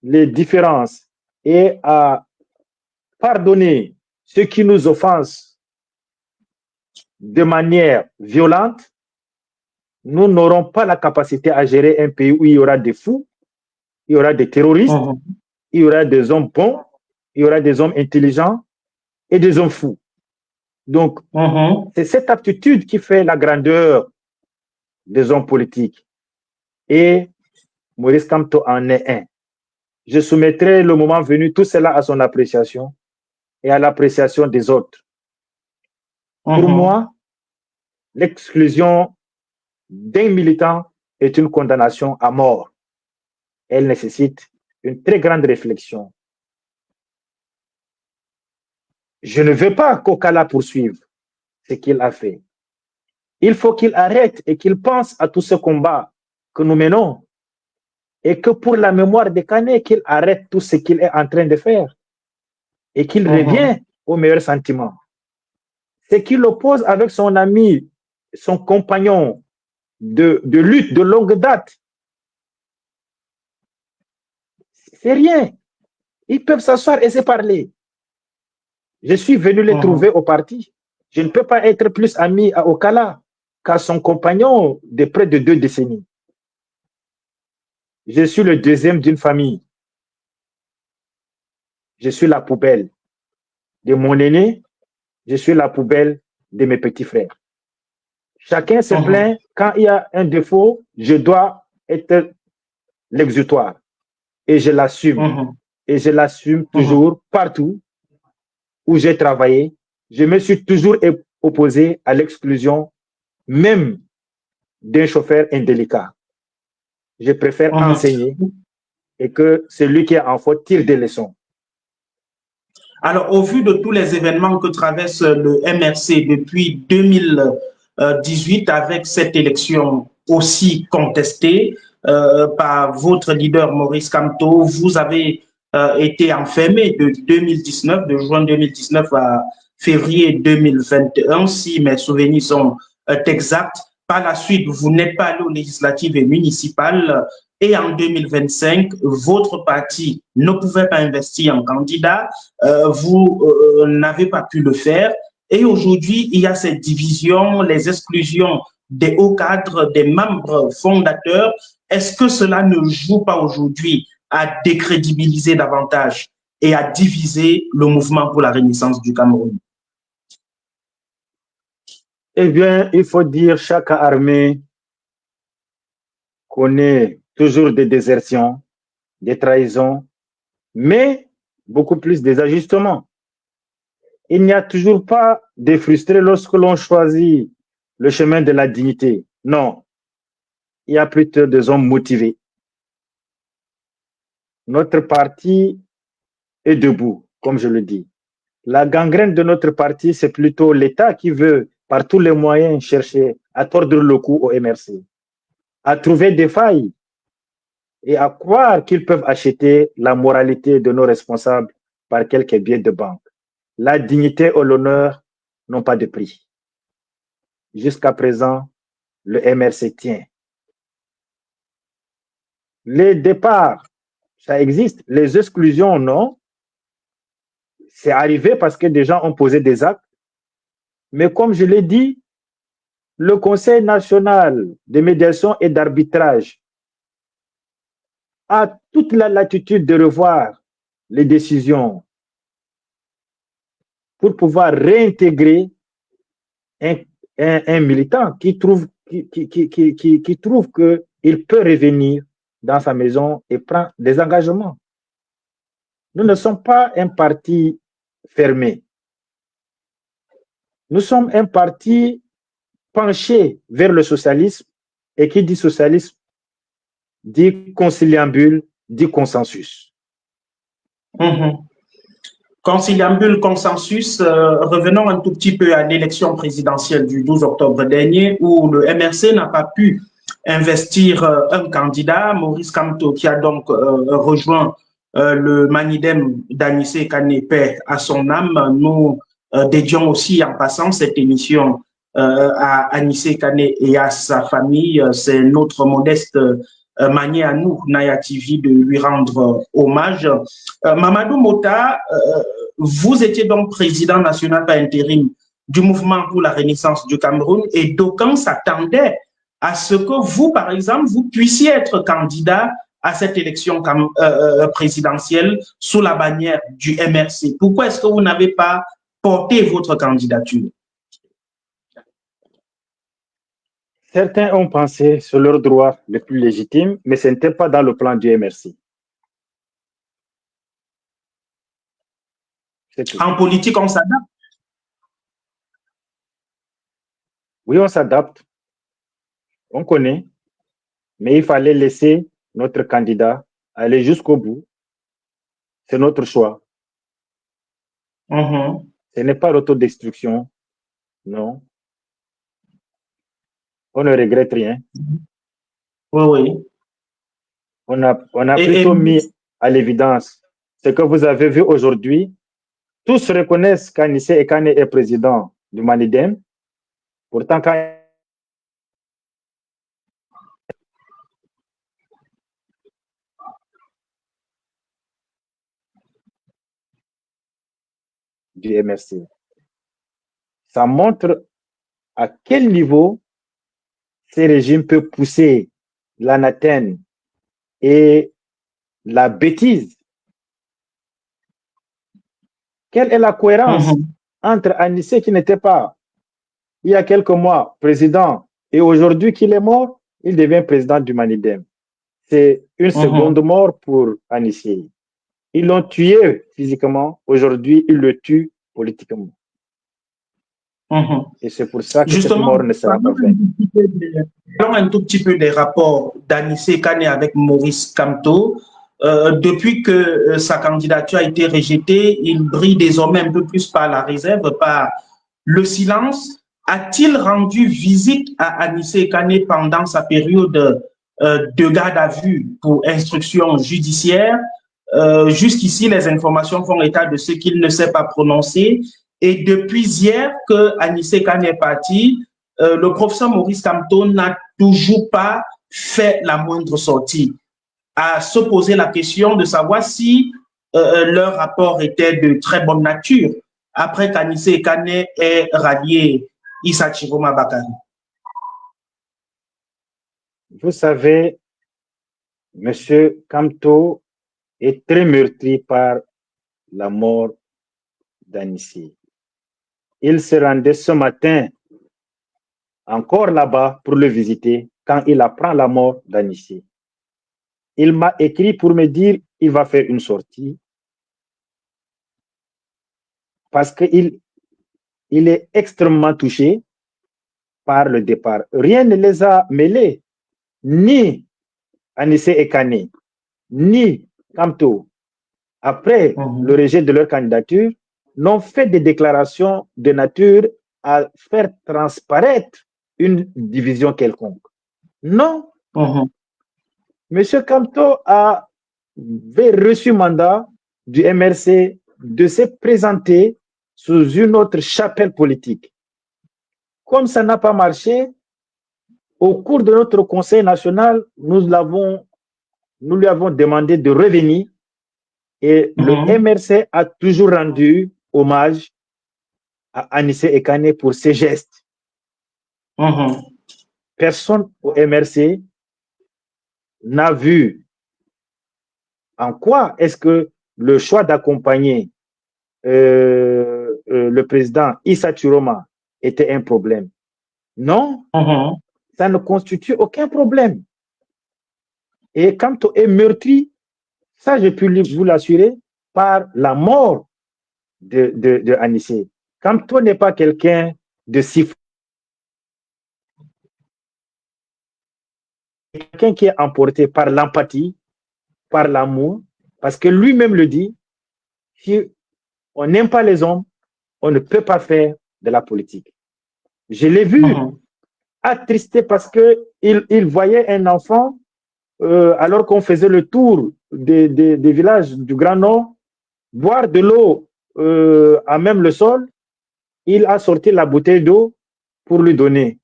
les différences et à pardonner ceux qui nous offensent de manière violente, nous n'aurons pas la capacité à gérer un pays où il y aura des fous, il y aura des terroristes, il y aura des hommes bons, il y aura des hommes intelligents et des hommes fous. Donc, c'est cette aptitude qui fait la grandeur des hommes politiques. Et Maurice Kamto en est un. Je soumettrai le moment venu tout cela à son appréciation et à l'appréciation des autres. Pour moi, l'exclusion d'un militant est une condamnation à mort. Elle nécessite une très grande réflexion. Je ne veux pas qu'Okala poursuive ce qu'il a fait. Il faut qu'il arrête et qu'il pense à tout ce combat que nous menons et que pour la mémoire de Kane, qu'il arrête tout ce qu'il est en train de faire et qu'il revienne au meilleur sentiment. Ce qui l'oppose avec son ami, son compagnon de lutte de longue date, c'est rien. Ils peuvent s'asseoir et se parler. Je suis venu les trouver au parti. Je ne peux pas être plus ami à Okala qu'à son compagnon de près de 2 décennies. Je suis le deuxième d'une famille. Je suis la poubelle de mon aîné. Je suis la poubelle de mes petits frères. Chacun se plaint quand il y a un défaut, je dois être l'exutoire. Et je l'assume. Et je l'assume toujours partout où j'ai travaillé. Je me suis toujours opposé à l'exclusion même d'un chauffeur indélicat. Je préfère enseigner et que celui qui est en faute tire des leçons. Alors, au vu de tous les événements que traverse le MRC depuis 2018, avec cette élection aussi contestée par votre leader Maurice Kamto, vous avez été enfermé de 2019, de juin 2019 à février 2021, si mes souvenirs sont exacts. Par la suite, vous n'êtes pas allé aux législatives et municipales. Et en 2025, votre parti ne pouvait pas investir en candidat. Vous n'avez pas pu le faire. Et aujourd'hui, il y a cette division, les exclusions des hauts cadres, des membres fondateurs. Est-ce que cela ne joue pas aujourd'hui à décrédibiliser davantage et à diviser le mouvement pour la renaissance du Cameroun? Eh bien, il faut dire chaque armée connaît toujours des désertions, des trahisons, mais beaucoup plus des ajustements. Il n'y a toujours pas de frustrés lorsque l'on choisit le chemin de la dignité. Non, il y a plutôt des hommes motivés. Notre parti est debout, comme je le dis. La gangrène de notre parti, c'est plutôt l'État qui veut, par tous les moyens, chercher à tordre le cou au MRC, à trouver des failles et à croire qu'ils peuvent acheter la moralité de nos responsables par quelques billets de banque. La dignité ou l'honneur n'ont pas de prix. Jusqu'à présent, le MRC tient. Les départs, ça existe. Les exclusions, non. C'est arrivé parce que des gens ont posé des actes. Mais comme je l'ai dit, le Conseil national de médiation et d'arbitrage a toute la latitude de revoir les décisions pour pouvoir réintégrer un militant qui trouve qu'il peut revenir dans sa maison et prend des engagements. Nous ne sommes pas un parti fermé. Nous sommes un parti penché vers le socialisme, et qui dit socialisme dit conciliabule, dit consensus. Conciliabule, consensus, revenons un tout petit peu à l'élection présidentielle du 12 octobre dernier où le MRC n'a pas pu investir un candidat, Maurice Kamto, qui a donc rejoint le Manidem d'Anissé Kane, paix à son âme. Nous dédions aussi en passant cette émission à Anissé Kane et à sa famille. C'est notre modeste manière à nous, Naya TV, de lui rendre hommage. Mamadou Mota, vous étiez donc président national par intérim du mouvement pour la renaissance du Cameroun et d'aucuns s'attendaient à ce que vous, par exemple, vous puissiez être candidat à cette élection présidentielle sous la bannière du MRC. Pourquoi est-ce que vous n'avez pas porté votre candidature? Certains ont pensé sur leur droit le plus légitime, mais ce n'était pas dans le plan du MRC. En politique, on s'adapte. Oui, on s'adapte. On connaît. Mais il fallait laisser notre candidat aller jusqu'au bout. C'est notre choix. Ce n'est pas l'autodestruction. Non. On ne regrette rien. Oui. On a plutôt mis à l'évidence ce que vous avez vu aujourd'hui. Tous reconnaissent qu'Anissé Kane est président du Manidem. Pourtant, quand du MRC, ça montre à quel niveau ces régimes peuvent pousser l'anathème et la bêtise. Quelle est la cohérence entre Anissé qui n'était pas, il y a quelques mois, président, et aujourd'hui qu'il est mort, il devient président du Manidem. C'est une seconde mort pour Anissé. Ils l'ont tué physiquement, aujourd'hui ils le tuent politiquement. Et c'est pour ça que cette mort ne sera pas faite. Parlons un tout petit peu des rapports d'Anissé Kane avec Maurice Kamto. Depuis que sa candidature a été rejetée, il brille désormais un peu plus par la réserve, par le silence. A-t-il rendu visite à Anissé Kane pendant sa période de garde à vue pour instruction judiciaire? Jusqu'ici, les informations font état de ce qu'il ne s'est pas prononcé. Et depuis hier que Anissé Kane est parti, le professeur Maurice Kamto n'a toujours pas fait la moindre sortie. À se poser la question de savoir si leur rapport était de très bonne nature après qu'Anissé Ekane ait rallié Issa Chiroma Bakari? Vous savez, M. Kamto est très meurtri par la mort d'Anissé. Il se rendait ce matin encore là-bas pour le visiter quand il apprend la mort d'Anissé. Il m'a écrit pour me dire qu'il va faire une sortie parce qu'il est extrêmement touché par le départ. Rien ne les a mêlés, ni Anissé Ekane, ni Kamto, après le rejet de leur candidature, n'ont fait des déclarations de nature à faire transparaître une division quelconque. Non. Monsieur Kamto avait reçu mandat du MRC de se présenter sous une autre chapelle politique. Comme ça n'a pas marché, au cours de notre conseil national, nous lui avons demandé de revenir et le MRC a toujours rendu hommage à Anissé Ekane pour ses gestes. Personne au MRC n'a vu en quoi est-ce que le choix d'accompagner le président Issa Chiroma était un problème. Non, ça ne constitue aucun problème. Et Kamto est meurtri, ça je peux vous l'assurer, par la mort de Anissé. Kamto n'est pas quelqu'un de si quelqu'un qui est emporté par l'empathie, par l'amour, parce que lui-même le dit, si on n'aime pas les hommes, on ne peut pas faire de la politique. Je l'ai vu attristé parce qu'il voyait un enfant, alors qu'on faisait le tour des villages du Grand Nord, boire de l'eau à même le sol. Il a sorti la bouteille d'eau pour lui donner.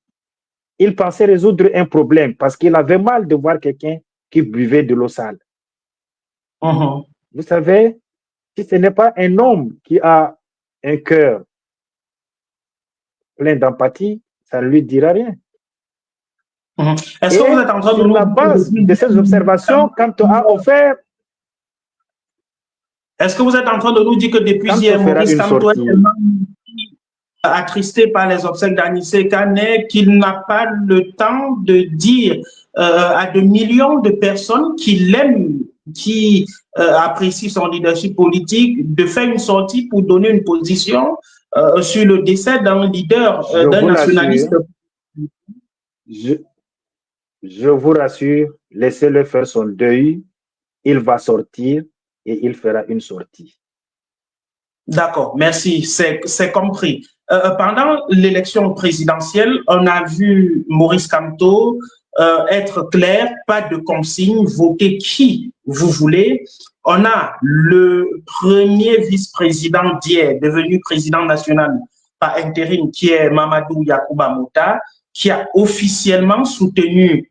Il pensait résoudre un problème parce qu'il avait mal de voir quelqu'un qui buvait de l'eau sale. Vous savez, si ce n'est pas un homme qui a un cœur plein d'empathie, ça ne lui dira rien. Est-ce que vous êtes en train de sur la base de ces observations, Kamto a offert. Est-ce que vous êtes en train de nous dire que depuis hier, Maurice Kamto est tellement attristé par les obsèques d'Anissé Ekane qu'il n'a pas le temps de dire à de millions de personnes qui l'aiment, qui apprécient son leadership politique, de faire une sortie pour donner une position sur le décès d'un leader, d'un nationaliste? Je vous rassure, laissez-le faire son deuil, il va sortir et il fera une sortie. D'accord, merci, c'est compris. Pendant l'élection présidentielle, on a vu Maurice Kamto être clair, pas de consigne, votez qui vous voulez. On a le premier vice-président d'hier, devenu président national par intérim, qui est Mamadou Yacouba Mouta, qui a officiellement soutenu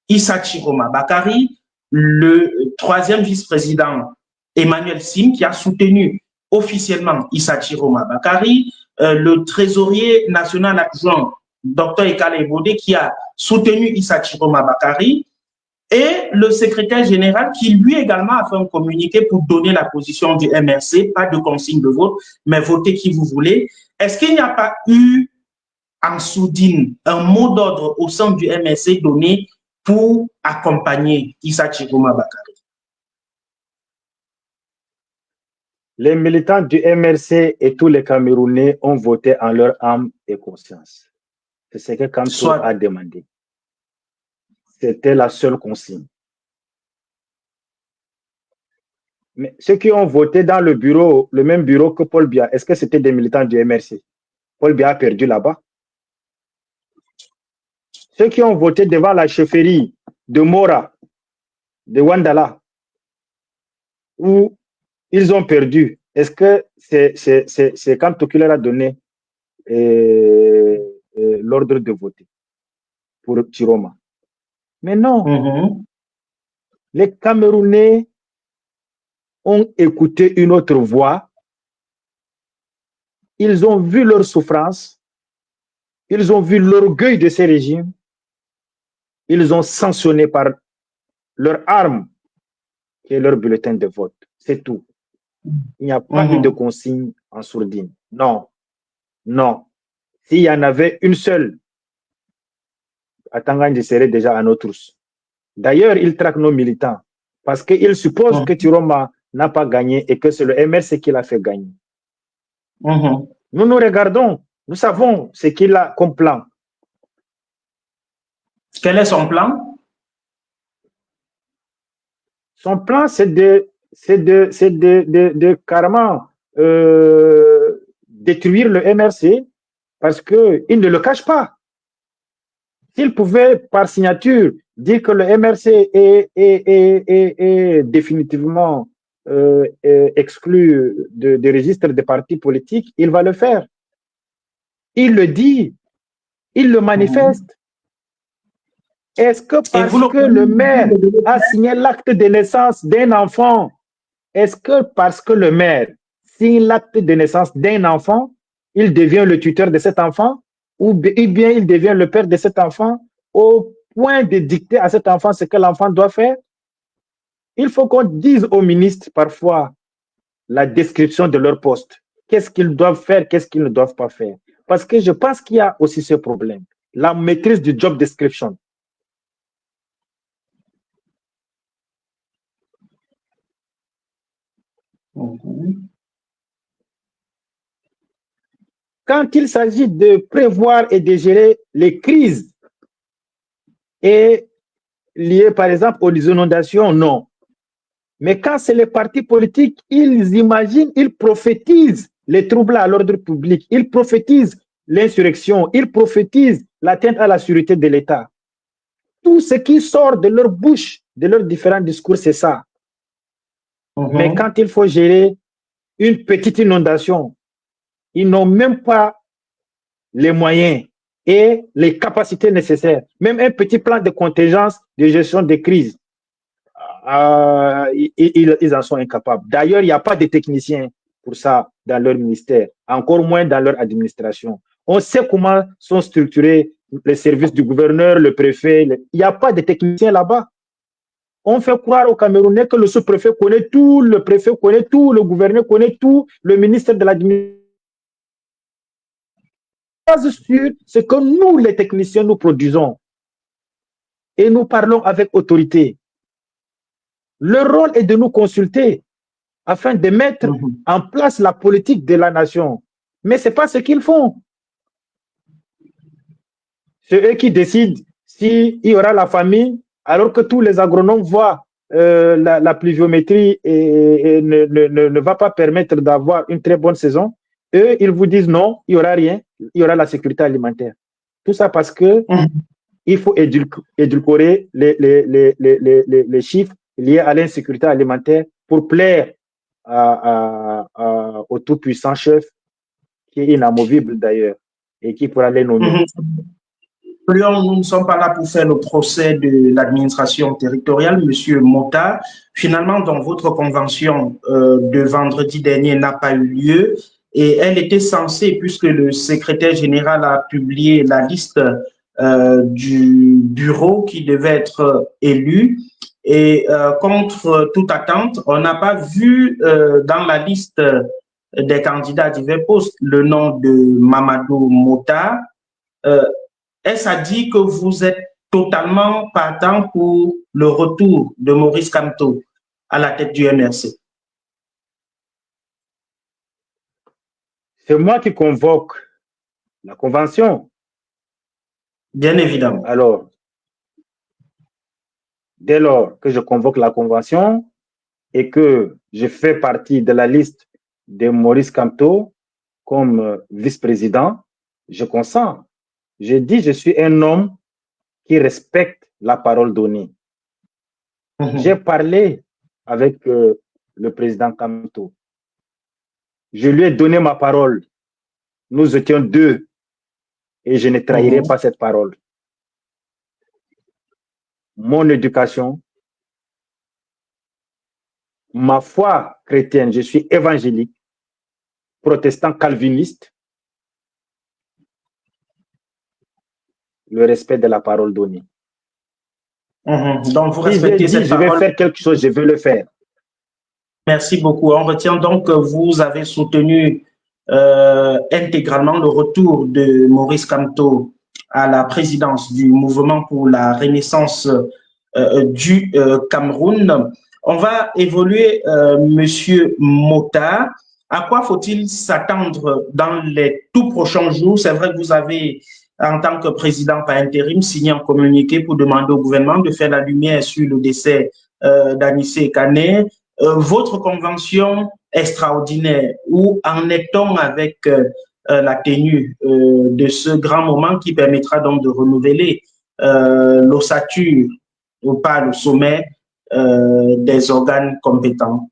Issa Chiroma Bakari, le troisième vice-président Emmanuel Sim, qui a soutenu officiellement Issa Chiroma Bakari, le trésorier national adjoint Dr Ekale Ebode, qui a soutenu Issa Chiroma Bakari, et le secrétaire général qui lui également a fait un communiqué pour donner la position du MRC, pas de consigne de vote, mais votez qui vous voulez. Est-ce qu'il n'y a pas eu en sourdine un mot d'ordre au sein du MRC donné pour accompagner Issa Chiroma Bakari? Les militants du MRC et tous les Camerounais ont voté en leur âme et conscience. C'est ce que Kamto a demandé. C'était la seule consigne. Mais ceux qui ont voté dans le bureau, le même bureau que Paul Biya, est-ce que c'était des militants du MRC? Paul Biya a perdu là-bas. Ceux qui ont voté devant la chefferie de Mora, de Wandala, où ils ont perdu, est-ce que c'est Kamto qui leur a donné l'ordre de voter pour Chiroma? Mais non. Les Camerounais ont écouté une autre voix ils ont vu leur souffrance, ils ont vu l'orgueil de ces régimes, ils ont sanctionné par leur arme, qui est leur bulletin de vote. C'est tout. Il n'y a pas eu de consigne en sourdine. Non, non. S'il y en avait une seule, Atangane serait déjà à nos trousses. D'ailleurs, ils traquent nos militants parce qu'ils supposent que Tiroma n'a pas gagné et que c'est le MRC qui l'a fait gagner. Nous nous regardons, nous savons ce qu'il a comme plan. Quel est son plan? Son plan, c'est de carrément détruire le MRC parce qu'il ne le cache pas. S'il pouvait, par signature, dire que le MRC est définitivement exclu des registres des partis politiques, il va le faire. Il le dit, il le manifeste. Est-ce que parce que le maire a signé l'acte de naissance d'un enfant, est-ce que parce que le maire signe l'acte de naissance d'un enfant, il devient le tuteur de cet enfant, ou bien il devient le père de cet enfant, au point de dicter à cet enfant ce que l'enfant doit faire? Il faut qu'on dise aux ministres parfois la description de leur poste. Qu'est-ce qu'ils doivent faire, qu'est-ce qu'ils ne doivent pas faire? Parce que je pense qu'il y a aussi ce problème, la maîtrise du job description. Quand il s'agit de prévoir et de gérer les crises et liées par exemple aux inondations, non. Mais quand c'est les partis politiques, ils imaginent, ils prophétisent les troubles à l'ordre public, ils prophétisent l'insurrection, ils prophétisent l'atteinte à la sécurité de l'État. Tout ce qui sort de leur bouche, de leurs différents discours, c'est ça. Mais quand il faut gérer une petite inondation, ils n'ont même pas les moyens et les capacités nécessaires. Même un petit plan de contingence de gestion des crises, ils en sont incapables. D'ailleurs, il n'y a pas de techniciens pour ça dans leur ministère, encore moins dans leur administration. On sait comment sont structurés les services du gouverneur, le préfet. Il n'y a pas de techniciens là-bas. On fait croire aux Camerounais que le sous-préfet connaît tout, le préfet connaît tout, le gouverneur connaît tout, le ministre de l'administration. Sur ce que nous, les techniciens, nous produisons. Et nous parlons avec autorité. Leur rôle est de nous consulter afin de mettre en place la politique de la nation. Mais ce n'est pas ce qu'ils font. C'est eux qui décident s'il y aura la famine, alors que tous les agronomes voient la pluviométrie et ne va pas permettre d'avoir une très bonne saison. Eux, ils vous disent non, il n'y aura rien, il y aura la sécurité alimentaire. Tout ça parce que il faut édulcorer les chiffres liés à l'insécurité alimentaire pour plaire au tout-puissant chef, qui est inamovible d'ailleurs, et qui pourra les nommer. Nous ne sommes pas là pour faire le procès de l'administration territoriale, Monsieur Mota. Finalement, dans votre convention de vendredi dernier n'a pas eu lieu et elle était censée, puisque le secrétaire général a publié la liste du bureau qui devait être élu. Et contre toute attente, on n'a pas vu dans la liste des candidats à divers postes le nom de Mamadou Mota. Est-ce à dire que vous êtes totalement partant pour le retour de Maurice Kamto à la tête du MRC? C'est moi qui convoque la convention. Bien évidemment. Alors, dès lors que je convoque la convention et que je fais partie de la liste de Maurice Kamto comme vice-président, je consens. Je dis, je suis un homme qui respecte la parole donnée. J'ai parlé avec le président Kamto. Je lui ai donné ma parole. Nous étions deux et je ne trahirai pas cette parole. Mon éducation, ma foi chrétienne, je suis évangélique, protestants calvinistes, le respect de la parole donnée. Donc, vous Si j'ai respectez dit, cette je vais parole. faire quelque chose, je vais le faire. Merci beaucoup. On retient donc que vous avez soutenu intégralement le retour de Maurice Kamto à la présidence du mouvement pour la renaissance du Cameroun. On va évoluer, Monsieur Mota. À quoi faut-il s'attendre dans les tout prochains jours? C'est vrai que vous avez, en tant que président par intérim, signé un communiqué pour demander au gouvernement de faire la lumière sur le décès d'Anissé Kané. Votre convention extraordinaire, où en est-on avec la tenue de ce grand moment qui permettra donc de renouveler l'ossature, ou pas le sommet des organes compétents?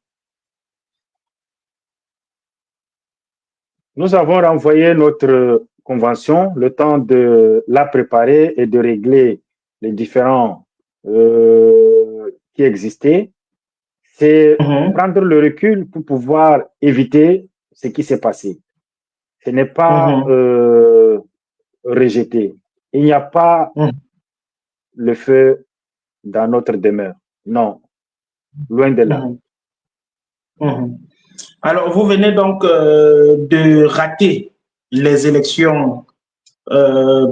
Nous avons renvoyé notre convention, le temps de la préparer et de régler les différents qui existaient. C'est prendre le recul pour pouvoir éviter ce qui s'est passé. Ce n'est pas rejeté. Il n'y a pas le feu dans notre demeure. Non, loin de là. Alors, vous venez donc de rater les élections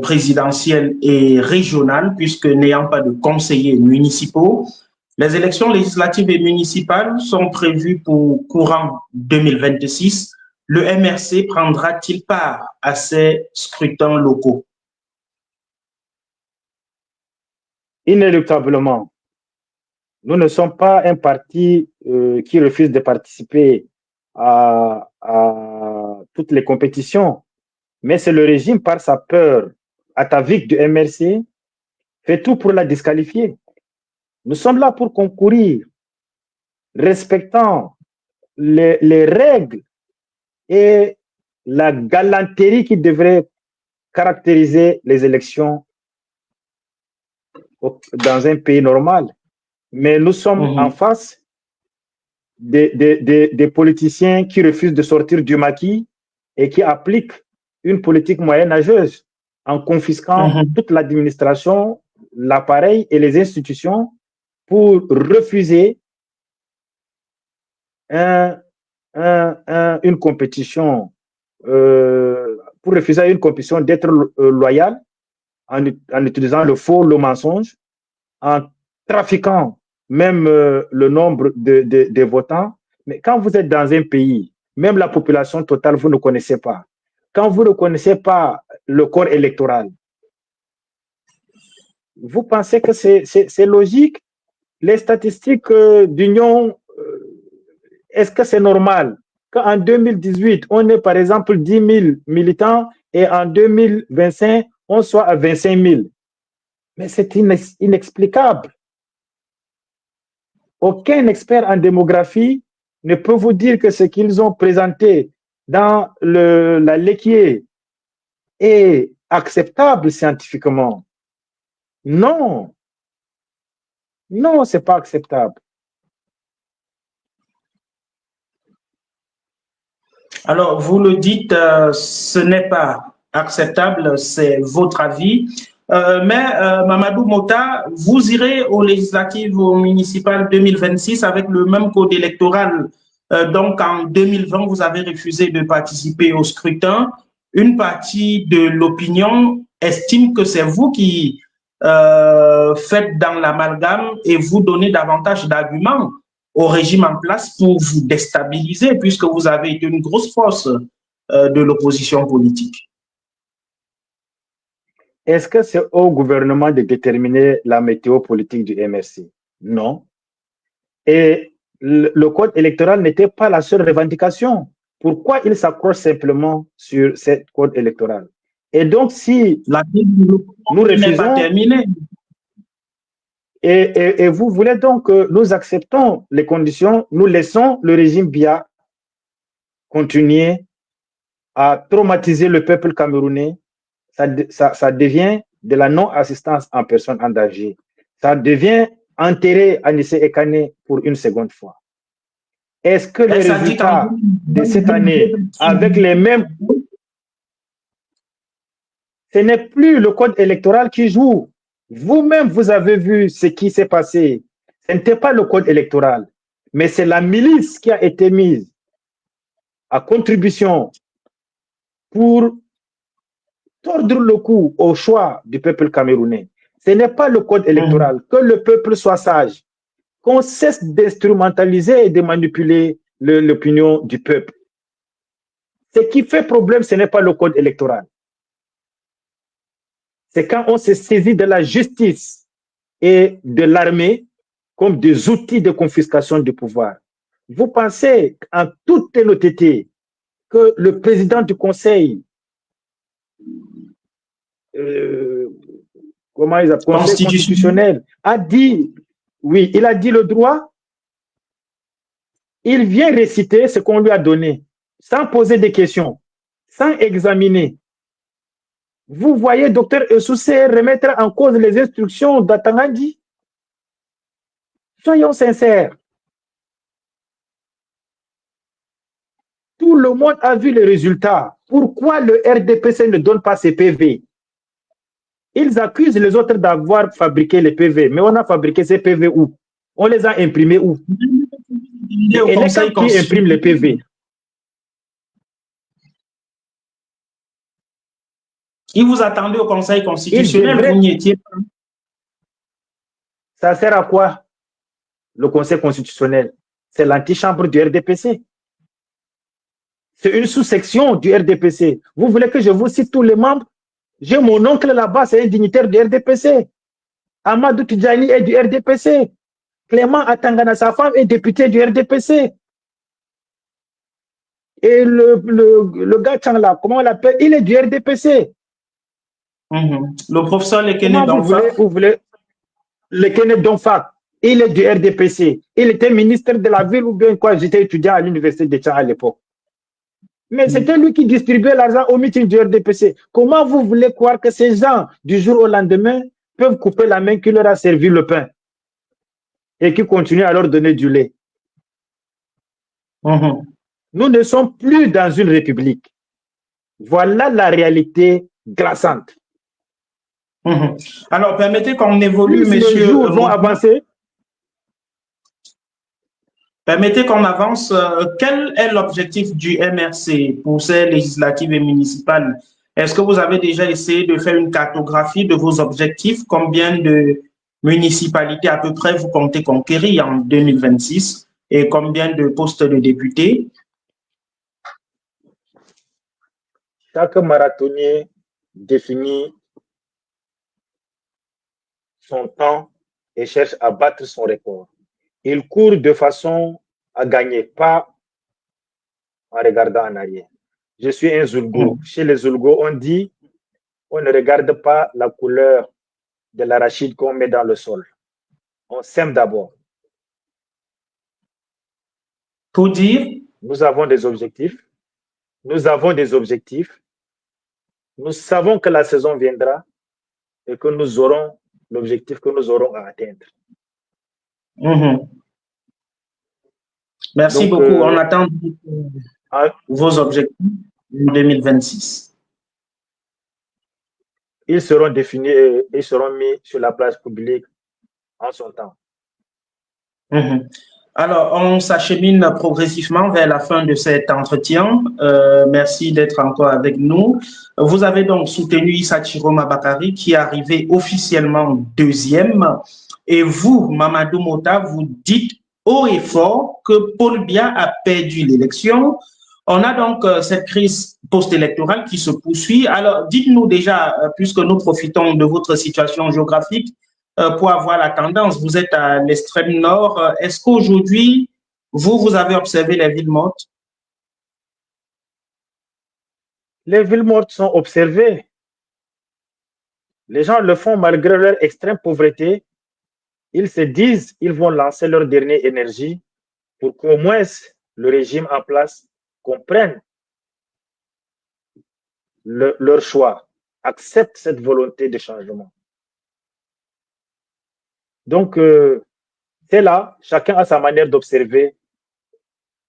présidentielles et régionales, puisque n'ayant pas de conseillers municipaux, les élections législatives et municipales sont prévues pour courant 2026. Le MRC prendra-t-il part à ces scrutins locaux? Inéluctablement. Nous ne sommes pas un parti qui refuse de participer à toutes les compétitions, mais c'est le régime, par sa peur atavique du MRC, fait tout pour la disqualifier. Nous sommes là pour concourir, respectant les règles et la galanterie qui devrait caractériser les élections dans un pays normal. Mais nous sommes en face des politiciens qui refusent de sortir du maquis et qui appliquent une politique moyenâgeuse en confisquant toute l'administration, l'appareil et les institutions pour refuser une compétition, pour refuser à une compétition d'être loyale en utilisant le faux, le mensonge, en trafiquant même le nombre de votants. Mais quand vous êtes dans un pays, même la population totale, vous ne connaissez pas. Quand vous ne connaissez pas le corps électoral, vous pensez que c'est logique? Les statistiques d'union, est-ce que c'est normal qu'en 2018, on ait par exemple 10 000 militants et en 2025, on soit à 25 000? Mais c'est inexplicable. Aucun expert en démographie ne peut vous dire que ce qu'ils ont présenté dans la Léquier est acceptable scientifiquement. Non. Non, ce n'est pas acceptable. Alors, vous le dites, ce n'est pas acceptable, c'est votre avis. Mais Mamadou Mota, vous irez aux législatives municipales 2026 avec le même code électoral. Donc, en 2020, vous avez refusé de participer au scrutin. Une partie de l'opinion estime que c'est vous qui faites dans l'amalgame et vous donnez davantage d'arguments au régime en place pour vous déstabiliser, puisque vous avez été une grosse force de l'opposition politique. Est-ce que c'est au gouvernement de déterminer la météo politique du MRC? Non. Et le code électoral n'était pas la seule revendication. Pourquoi il s'accroche simplement sur ce code électoral? Et donc, si nous refusons... pas terminée. Et vous voulez donc que nous acceptons les conditions, nous laissons le régime Biya continuer à traumatiser le peuple camerounais. Ça devient de la non-assistance en personne en danger. Ça devient enterrer Anissé Kané pour une seconde fois. Est-ce que les résultats de cette année, avec les mêmes... Ce n'est plus le code électoral qui joue. Vous-même, vous avez vu ce qui s'est passé. Ce n'était pas le code électoral, mais c'est la milice qui a été mise à contribution pour tordre le cou au choix du peuple camerounais. Ce n'est pas le code électoral. Que le peuple soit sage, qu'on cesse d'instrumentaliser et de manipuler l'opinion du peuple. Ce qui fait problème, ce n'est pas le code électoral. C'est quand on se saisit de la justice et de l'armée comme des outils de confiscation du pouvoir. Vous pensez en toute honnêteté que le président du Conseil, Conseil constitutionnel a dit, oui, il a dit le droit, il vient réciter ce qu'on lui a donné, sans poser des questions, sans examiner. Vous voyez docteur Essoussé remettre en cause les instructions d'Atangandi? Soyons sincères. Tout le monde a vu les résultats. Pourquoi le RDPC ne donne pas ses PV? Ils accusent les autres d'avoir fabriqué les PV. Mais on a fabriqué ces PV où? On les a imprimés où? Et les gens qui impriment les PV. Il vous attendait au Conseil constitutionnel, vous n'y étiez pas. Ça sert à quoi, le Conseil constitutionnel? C'est l'antichambre du RDPC. C'est une sous-section du RDPC. Vous voulez que je vous cite tous les membres? J'ai mon oncle là-bas, c'est un dignitaire du RDPC. Amadou Tidjani est du RDPC. Clément Atangana, sa femme, est député du RDPC. Et le gars Tchang là, comment on l'appelle? Il est du RDPC. Le professeur Lekene Donfak. Vous voulez Lekene Donfak, il est du RDPC. Il était ministre de la ville ou bien quoi? J'étais étudiant à l'université de Tchang à l'époque. Mais c'était lui qui distribuait l'argent au meeting du RDPC. Comment vous voulez croire que ces gens, du jour au lendemain, peuvent couper la main qui leur a servi le pain et qui continue à leur donner du lait? Nous ne sommes plus dans une république. Voilà la réalité glaçante. Alors, permettez qu'on évolue, plus monsieur. Les jours vont avancer. Permettez qu'on avance. Quel est l'objectif du MRC pour ces législatives et municipales? Est-ce que vous avez déjà essayé de faire une cartographie de vos objectifs? Combien de municipalités à peu près vous comptez conquérir en 2026 et combien de postes de députés? Chaque marathonnier définit son temps et cherche à battre son record. Il court de façon à gagner, pas en regardant en arrière. Je suis un Zulgo. Chez les Zulgo, on dit on ne regarde pas la couleur de l'arachide qu'on met dans le sol. On sème d'abord. Pour dire? Nous avons des objectifs. Nous avons des objectifs. Nous savons que la saison viendra et que nous aurons l'objectif que nous aurons à atteindre. Merci beaucoup. On attend vos objectifs en 2026. Ils seront définis et ils seront mis sur la place publique en son temps. Alors, on s'achemine progressivement vers la fin de cet entretien. Merci d'être encore avec nous. Vous avez donc soutenu Issa Chiroma Bakari, qui est arrivé officiellement deuxième. Et vous, Mamadou Mota, vous dites haut et fort que Paul Biya a perdu l'élection. On a donc cette crise post-électorale qui se poursuit. Alors, dites-nous déjà, puisque nous profitons de votre situation géographique, pour avoir la tendance. Vous êtes à l'extrême nord. Est-ce qu'aujourd'hui, vous avez observé les villes mortes? Les villes mortes sont observées. Les gens le font malgré leur extrême pauvreté. Ils se disent qu'ils vont lancer leur dernière énergie pour qu'au moins le régime en place comprenne leur choix, accepte cette volonté de changement. Donc, c'est là, chacun a sa manière d'observer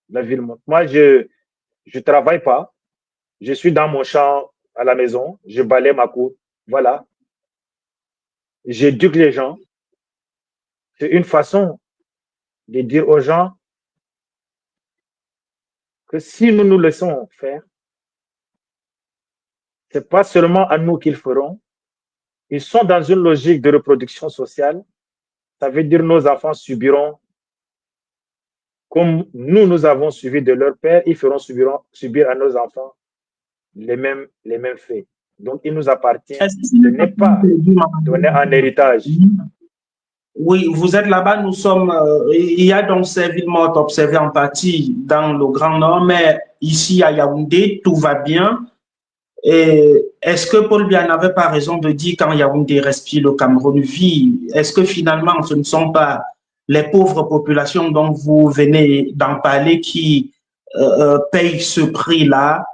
la ville monte. Moi, je ne travaille pas. Je suis dans mon champ à la maison. Je balaye ma cour. Voilà. J'éduque les gens. C'est une façon de dire aux gens que si nous nous laissons faire, ce n'est pas seulement à nous qu'ils feront. Ils sont dans une logique de reproduction sociale. Ça veut dire que nos enfants subiront, comme nous avons subi de leur père, ils feront subir à nos enfants les mêmes faits. Donc, il nous appartient de ne pas donner un héritage. Oui, vous êtes là-bas, nous sommes, il y a donc ces villes mortes observées en partie dans le Grand Nord, mais ici à Yaoundé, tout va bien. Est-ce que Paul Biya n'avait pas raison de dire quand Yaoundé respire, le Cameroun vit? Est-ce que finalement, ce ne sont pas les pauvres populations dont vous venez d'en parler qui payent ce prix-là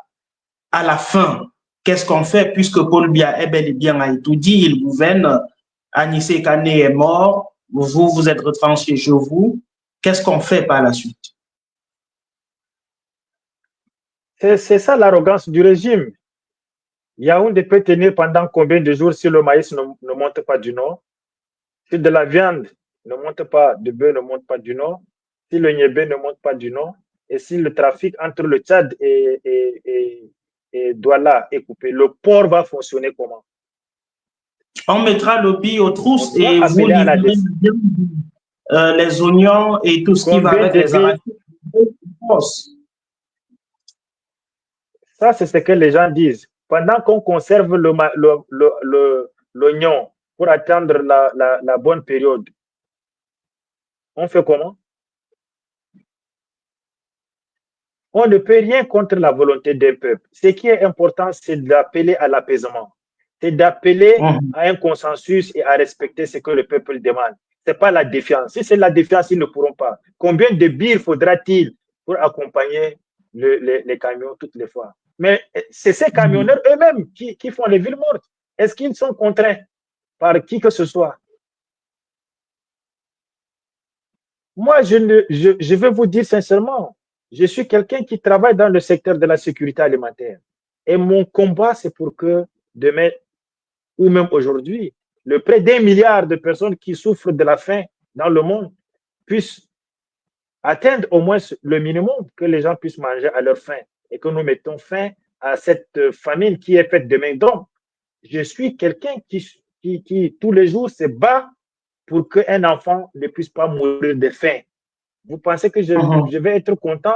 à la fin? Qu'est-ce qu'on fait puisque Paul Biya est bel et bien a tout dit, il gouverne, Anissé Kane est mort, vous êtes retranché chez vous. Qu'est-ce qu'on fait par la suite? C'est ça l'arrogance du régime. Yaoundé peut tenir pendant combien de jours si le maïs ne monte pas du nord, si de la viande ne monte pas, de bœuf ne monte pas du nord, si le niébé ne monte pas du nord, et si le trafic entre le Tchad et Douala est coupé, le port va fonctionner comment? On mettra le billet aux trousses et vous livrez les oignons et tout ce qui va avec les arachides. Ça, c'est ce que les gens disent. Pendant qu'on conserve l'oignon pour attendre la bonne période, on fait comment? On ne peut rien contre la volonté d'un peuple. Ce qui est important, c'est d'appeler à l'apaisement. C'est d'appeler à un consensus et à respecter ce que le peuple demande. Ce n'est pas la défiance. Si c'est la défiance, ils ne pourront pas. Combien de billes faudra-t-il pour accompagner les camions toutes les fois? Mais c'est ces camionneurs eux-mêmes qui font les villes mortes. Est-ce qu'ils sont contraints par qui que ce soit? Moi, je vais vous dire sincèrement, je suis quelqu'un qui travaille dans le secteur de la sécurité alimentaire. Et mon combat, c'est pour que demain, ou même aujourd'hui, le près d'1 milliard de personnes qui souffrent de la faim dans le monde puissent atteindre au moins le minimum, que les gens puissent manger à leur faim et que nous mettons fin à cette famine qui est faite de main d'homme. Je suis quelqu'un qui tous les jours se bat pour qu'un enfant ne puisse pas mourir de faim. Vous pensez que je vais être content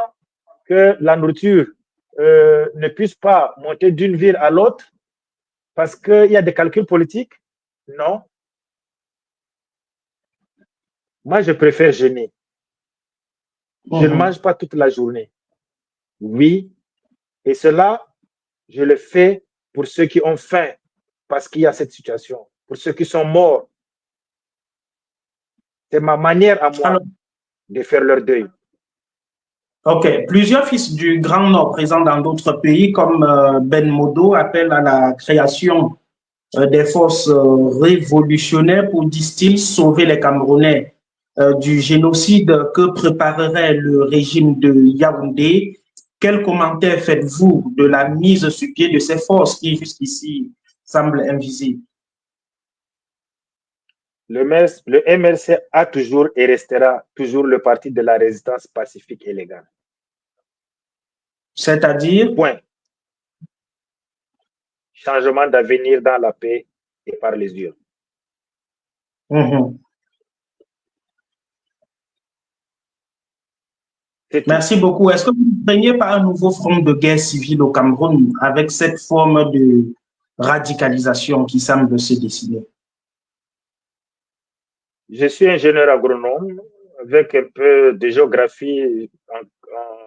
que la nourriture ne puisse pas monter d'une ville à l'autre parce qu'il y a des calculs politiques? Non. Moi, je préfère jeûner. Je ne mange pas toute la journée. Oui. Et cela, je le fais pour ceux qui ont faim parce qu'il y a cette situation. Pour ceux qui sont morts. C'est ma manière à moi de faire leur deuil. Ok. Plusieurs fils du Grand Nord présents dans d'autres pays comme Ben Modo appellent à la création des forces révolutionnaires pour, disent-ils, sauver les Camerounais du génocide que préparerait le régime de Yaoundé. Quel commentaire faites-vous de la mise sur pied de ces forces qui jusqu'ici semblent invisibles? Le MRC a toujours et restera toujours le parti de la résistance pacifique et légale. C'est-à-dire? Point. Changement d'avenir dans la paix et par les urnes. Merci beaucoup. Est-ce que vous ne craignez pas un nouveau front de guerre civile au Cameroun avec cette forme de radicalisation qui semble se dessiner? Je suis ingénieur agronome avec un peu de géographie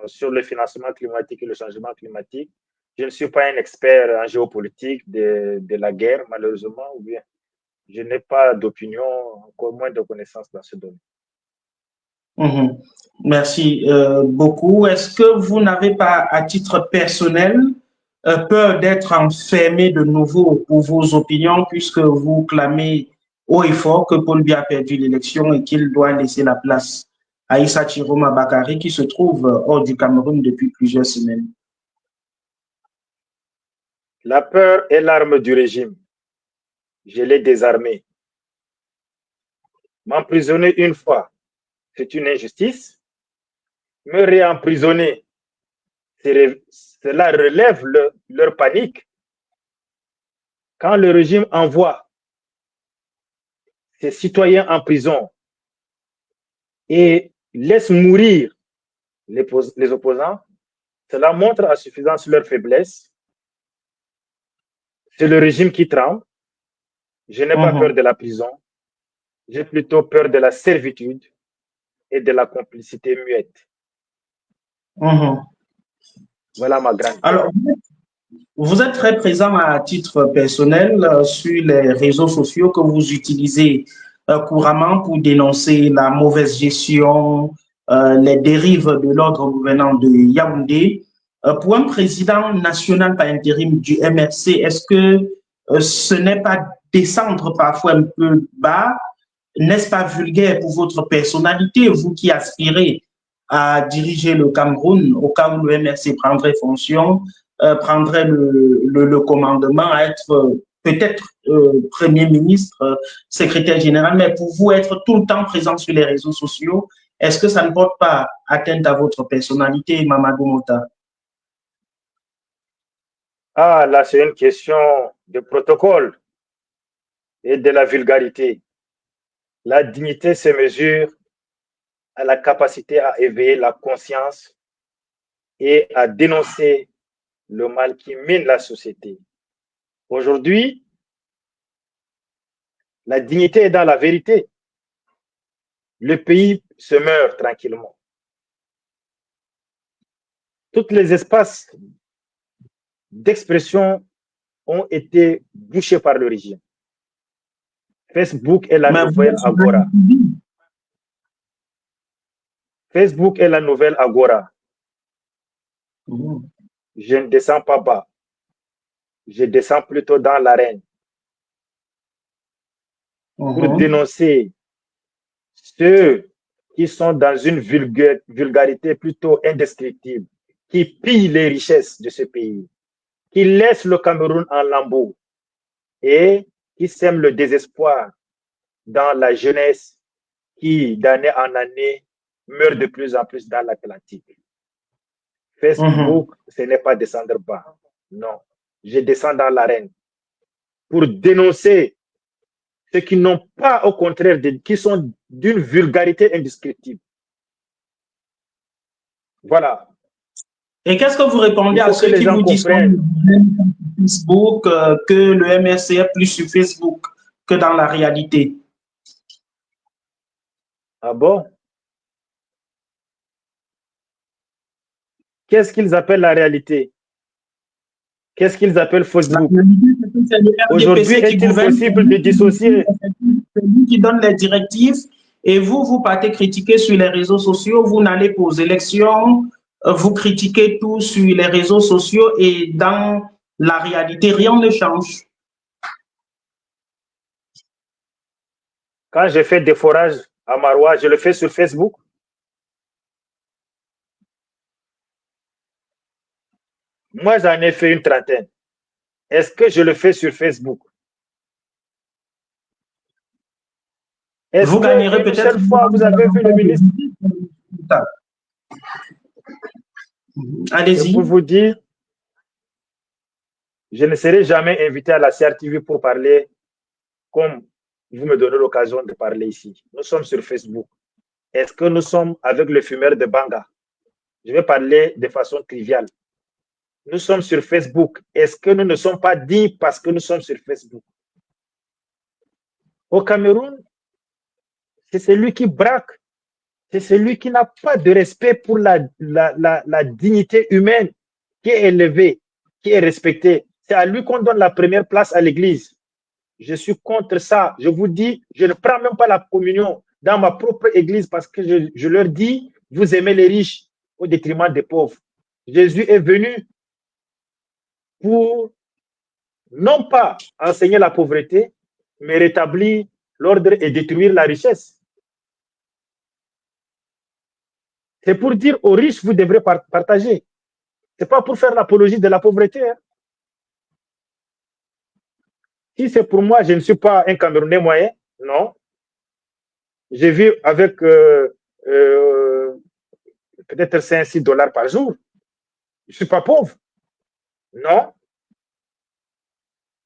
sur le financement climatique et le changement climatique. Je ne suis pas un expert en géopolitique de la guerre, malheureusement, ou bien je n'ai pas d'opinion, encore moins de connaissances dans ce domaine. Merci beaucoup. Est-ce que vous n'avez pas, à titre personnel, peur d'être enfermé de nouveau pour vos opinions, puisque vous clamez haut et fort que Paul Biya a perdu l'élection et qu'il doit laisser la place Aïssa Chiroma Bakari, qui se trouve hors du Cameroun depuis plusieurs semaines? La peur est l'arme du régime. Je l'ai désarmée. M'emprisonner une fois, c'est une injustice. Me réemprisonner, cela relève leur panique. Quand le régime envoie ses citoyens en prison et laisse mourir les opposants, cela montre à suffisance leur faiblesse. C'est le régime qui tremble. Je n'ai pas peur de la prison. J'ai plutôt peur de la servitude et de la complicité muette. Voilà ma grande. Alors, vous êtes très présent à titre personnel sur les réseaux sociaux que vous utilisez couramment pour dénoncer la mauvaise gestion, les dérives de l'ordre gouvernant de Yaoundé. Pour un président national par intérim du MRC, est-ce que ce n'est pas descendre parfois un peu bas? N'est-ce pas vulgaire pour votre personnalité, vous qui aspirez à diriger le Cameroun au cas où le MRC prendrait fonction, prendrait le commandement, à être peut-être Premier ministre, secrétaire général, mais pour vous être tout le temps présent sur les réseaux sociaux, est-ce que ça ne porte pas atteinte à votre personnalité, Mamadou Mota? Ah, là, c'est une question de protocole et de la vulgarité. La dignité se mesure à la capacité à éveiller la conscience et à dénoncer le mal qui mine la société. Aujourd'hui, la dignité est dans la vérité. Le pays se meurt tranquillement. Tous les espaces d'expression ont été bouchés par le régime. Facebook est la nouvelle Agora. Facebook est la nouvelle Agora. Je ne descends pas bas. Je descends plutôt dans l'arène pour dénoncer ceux qui sont dans une vulgarité plutôt indescriptible, qui pillent les richesses de ce pays, qui laissent le Cameroun en lambeaux et qui sèment le désespoir dans la jeunesse qui, d'année en année, meurt de plus en plus dans l'Atlantique. Facebook, ce n'est pas descendre bas. Non, je descends dans l'arène pour dénoncer ceux qui n'ont pas, au contraire, qui sont d'une vulgarité indescriptible. Voilà. Et qu'est-ce que vous répondez à ceux qui vous disent sur Facebook que le MRC est plus sur Facebook que dans la réalité? Ah bon? Qu'est-ce qu'ils appellent la réalité? Qu'est-ce qu'ils appellent Facebook? Aujourd'hui, est-il possible de dissocier? C'est lui qui donne les directives et vous partez critiquer sur les réseaux sociaux, vous n'allez pas aux élections, vous critiquez tout sur les réseaux sociaux et dans la réalité, rien ne change. Quand je fais des forages à Maroua, je le fais sur Facebook. Moi, j'en ai fait une trentaine. Est-ce que je le fais sur Facebook? Vous gagnerez peut-être une fois, vous avez vu le ministre? Allez-y. Pour vous dire, je ne serai jamais invité à la CRTV pour parler comme vous me donnez l'occasion de parler ici. Nous sommes sur Facebook. Est-ce que nous sommes avec le fumeur de Banga? Je vais parler de façon triviale. Nous sommes sur Facebook. Est-ce que nous ne sommes pas dignes parce que nous sommes sur Facebook? Au Cameroun, c'est celui qui braque. C'est celui qui n'a pas de respect pour la dignité humaine, qui est élevée, qui est respectée. C'est à lui qu'on donne la première place à l'église. Je suis contre ça. Je vous dis, je ne prends même pas la communion dans ma propre église parce que je leur dis, vous aimez les riches au détriment des pauvres. Jésus est venu pour non pas enseigner la pauvreté, mais rétablir l'ordre et détruire la richesse. C'est pour dire aux riches, vous devrez partager. Ce n'est pas pour faire l'apologie de la pauvreté. Hein. Si c'est pour moi, je ne suis pas un Camerounais moyen, non. J'ai vu avec peut-être 5-6 dollars par jour. Je ne suis pas pauvre. Non.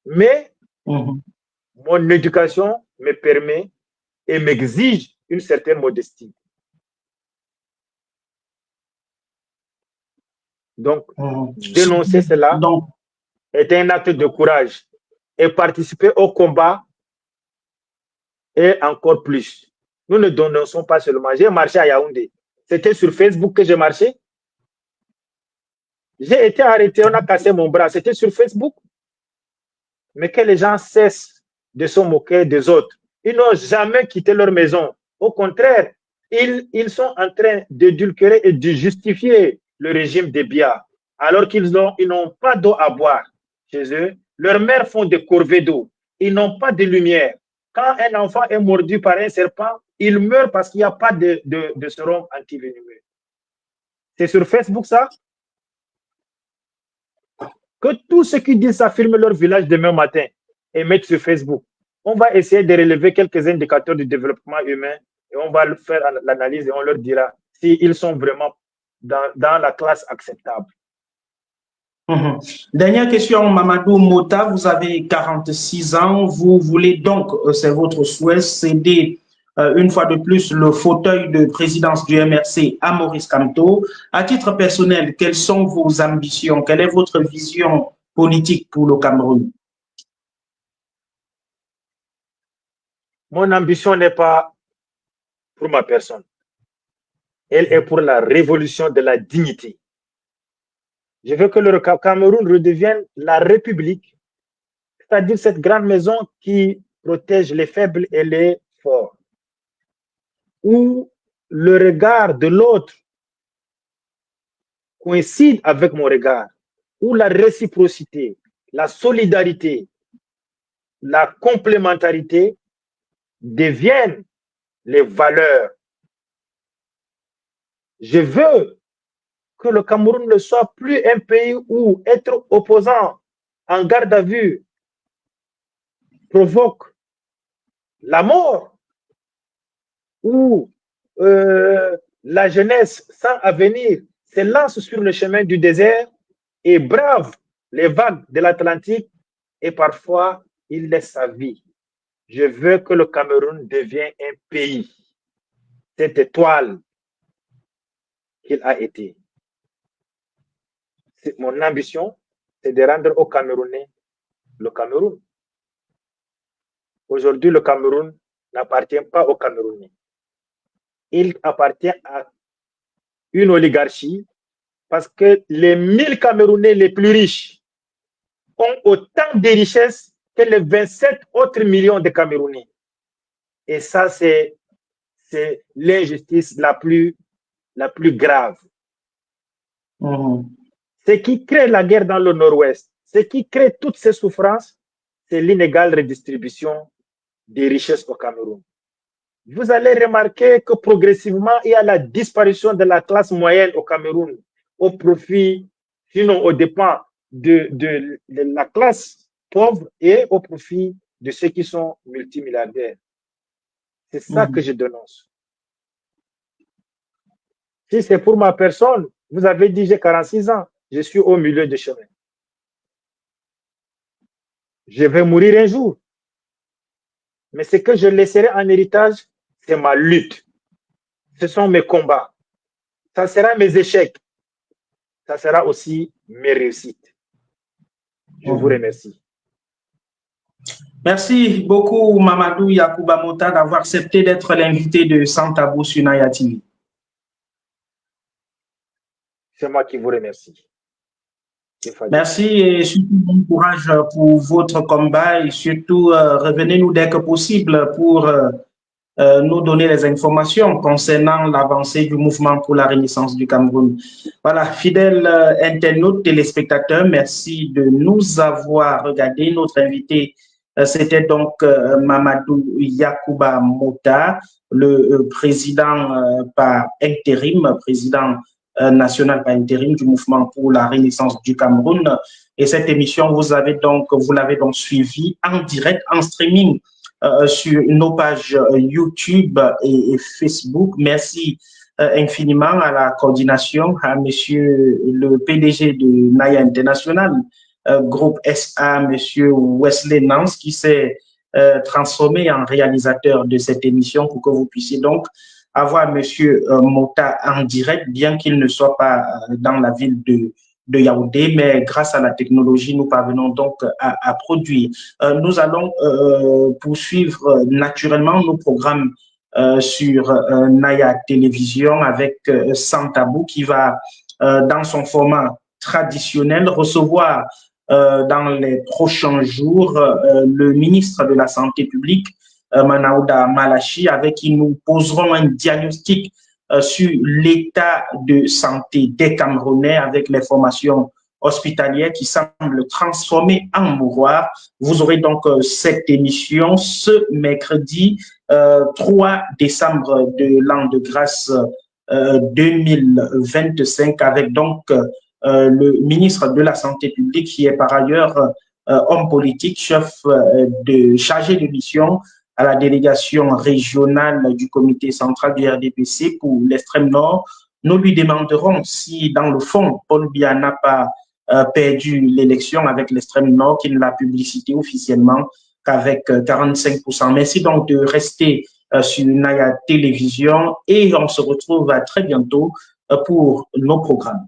Mais mon éducation me permet et m'exige une certaine modestie. Donc, dénoncer cela est un acte de courage. Et participer au combat est encore plus. Nous ne dénonçons pas seulement. J'ai marché à Yaoundé. C'était sur Facebook que j'ai marché. J'ai été arrêté, on a cassé mon bras. C'était sur Facebook. Mais que les gens cessent de se moquer des autres. Ils n'ont jamais quitté leur maison. Au contraire, ils sont en train d'édulcorer et de justifier le régime des Biya, alors qu'ils n'ont pas d'eau à boire chez eux. Leurs mères font des corvées d'eau. Ils n'ont pas de lumière. Quand un enfant est mordu par un serpent, il meurt parce qu'il n'y a pas de sérum antivénineux. C'est sur Facebook ça? Que tous ceux qui disent ça filment leur village demain matin et mettent sur Facebook. On va essayer de relever quelques indicateurs du développement humain et on va faire l'analyse et on leur dira s'ils sont vraiment dans la classe acceptable. Dernière question, Mamadou Mota, vous avez 46 ans, vous voulez donc, c'est votre souhait, céder une fois de plus le fauteuil de présidence du MRC à Maurice Kamto. À titre personnel, quelles sont vos ambitions? Quelle est votre vision politique pour le Cameroun? Mon ambition n'est pas pour ma personne. Elle est pour la révolution de la dignité. Je veux que le Cameroun redevienne la République, c'est-à-dire cette grande maison qui protège les faibles et les forts, où le regard de l'autre coïncide avec mon regard, où la réciprocité, la solidarité, la complémentarité deviennent les valeurs. Je veux que le Cameroun ne soit plus un pays où être opposant en garde à vue provoque la mort, où la jeunesse sans avenir se lance sur le chemin du désert et brave les vagues de l'Atlantique et parfois il laisse sa vie. Je veux que le Cameroun devienne un pays, cette étoile qu'il a été. Mon ambition, c'est de rendre aux Camerounais le Cameroun. Aujourd'hui, le Cameroun n'appartient pas aux Camerounais. Il appartient à une oligarchie parce que les 1000 Camerounais les plus riches ont autant de richesses que les 27 autres millions de Camerounais. Et ça, c'est l'injustice la plus grave. Ce qui crée la guerre dans le Nord-Ouest, ce qui crée toutes ces souffrances, c'est l'inégale redistribution des richesses au Cameroun. Vous allez remarquer que progressivement, il y a la disparition de la classe moyenne au Cameroun au profit, sinon aux dépens de la classe pauvre et au profit de ceux qui sont multimilliardaires. C'est ça que je dénonce. Si c'est pour ma personne, vous avez dit j'ai 46 ans, je suis au milieu du chemin. Je vais mourir un jour. Mais ce que je laisserai en héritage, c'est ma lutte. Ce sont mes combats. Ça sera mes échecs. Ça sera aussi mes réussites. Je vous remercie. Merci beaucoup, Mamadou Yacouba Mota, d'avoir accepté d'être l'invité de Sans Tabou sur Naya TV. C'est moi qui vous remercie. Merci et surtout bon courage pour votre combat et surtout revenez-nous dès que possible pour nous donner les informations concernant l'avancée du mouvement pour la renaissance du Cameroun. Voilà, fidèles internautes, téléspectateurs, merci de nous avoir regardé. Notre invité, c'était donc Mamadou Yacouba Mota, le président par intérim, président national par intérim du mouvement pour la renaissance du Cameroun. Et cette émission, vous l'avez donc suivi en direct, en streaming sur nos pages YouTube et Facebook. Merci infiniment à la coordination, à monsieur le PDG de Naya International, groupe SA, monsieur Wesley Nance, qui s'est transformé en réalisateur de cette émission pour que vous puissiez donc avoir monsieur Mota en direct, bien qu'il ne soit pas dans la ville de Yaoundé, mais grâce à la technologie, nous parvenons donc à produire. Nous allons poursuivre naturellement nos programmes sur Naya Télévision avec Sans Tabou qui va, dans son format traditionnel, recevoir dans les prochains jours le ministre de la Santé publique, Manaouda Malachi, avec qui nous poserons un diagnostic sur l'état de santé des Camerounais avec les formations hospitalières qui semblent transformées en mouroir. Vous aurez donc cette émission ce mercredi 3 décembre de l'an de grâce 2025 avec donc le ministre de la Santé publique qui est par ailleurs homme politique, chef chargé de mission à la délégation régionale du comité central du RDPC pour l'extrême nord. Nous lui demanderons si, dans le fond, Paul Biya n'a pas perdu l'élection avec l'extrême nord, qu'il ne l'a publicité officiellement qu'avec 45%. Merci donc de rester sur Naya Télévision et on se retrouve à très bientôt pour nos programmes.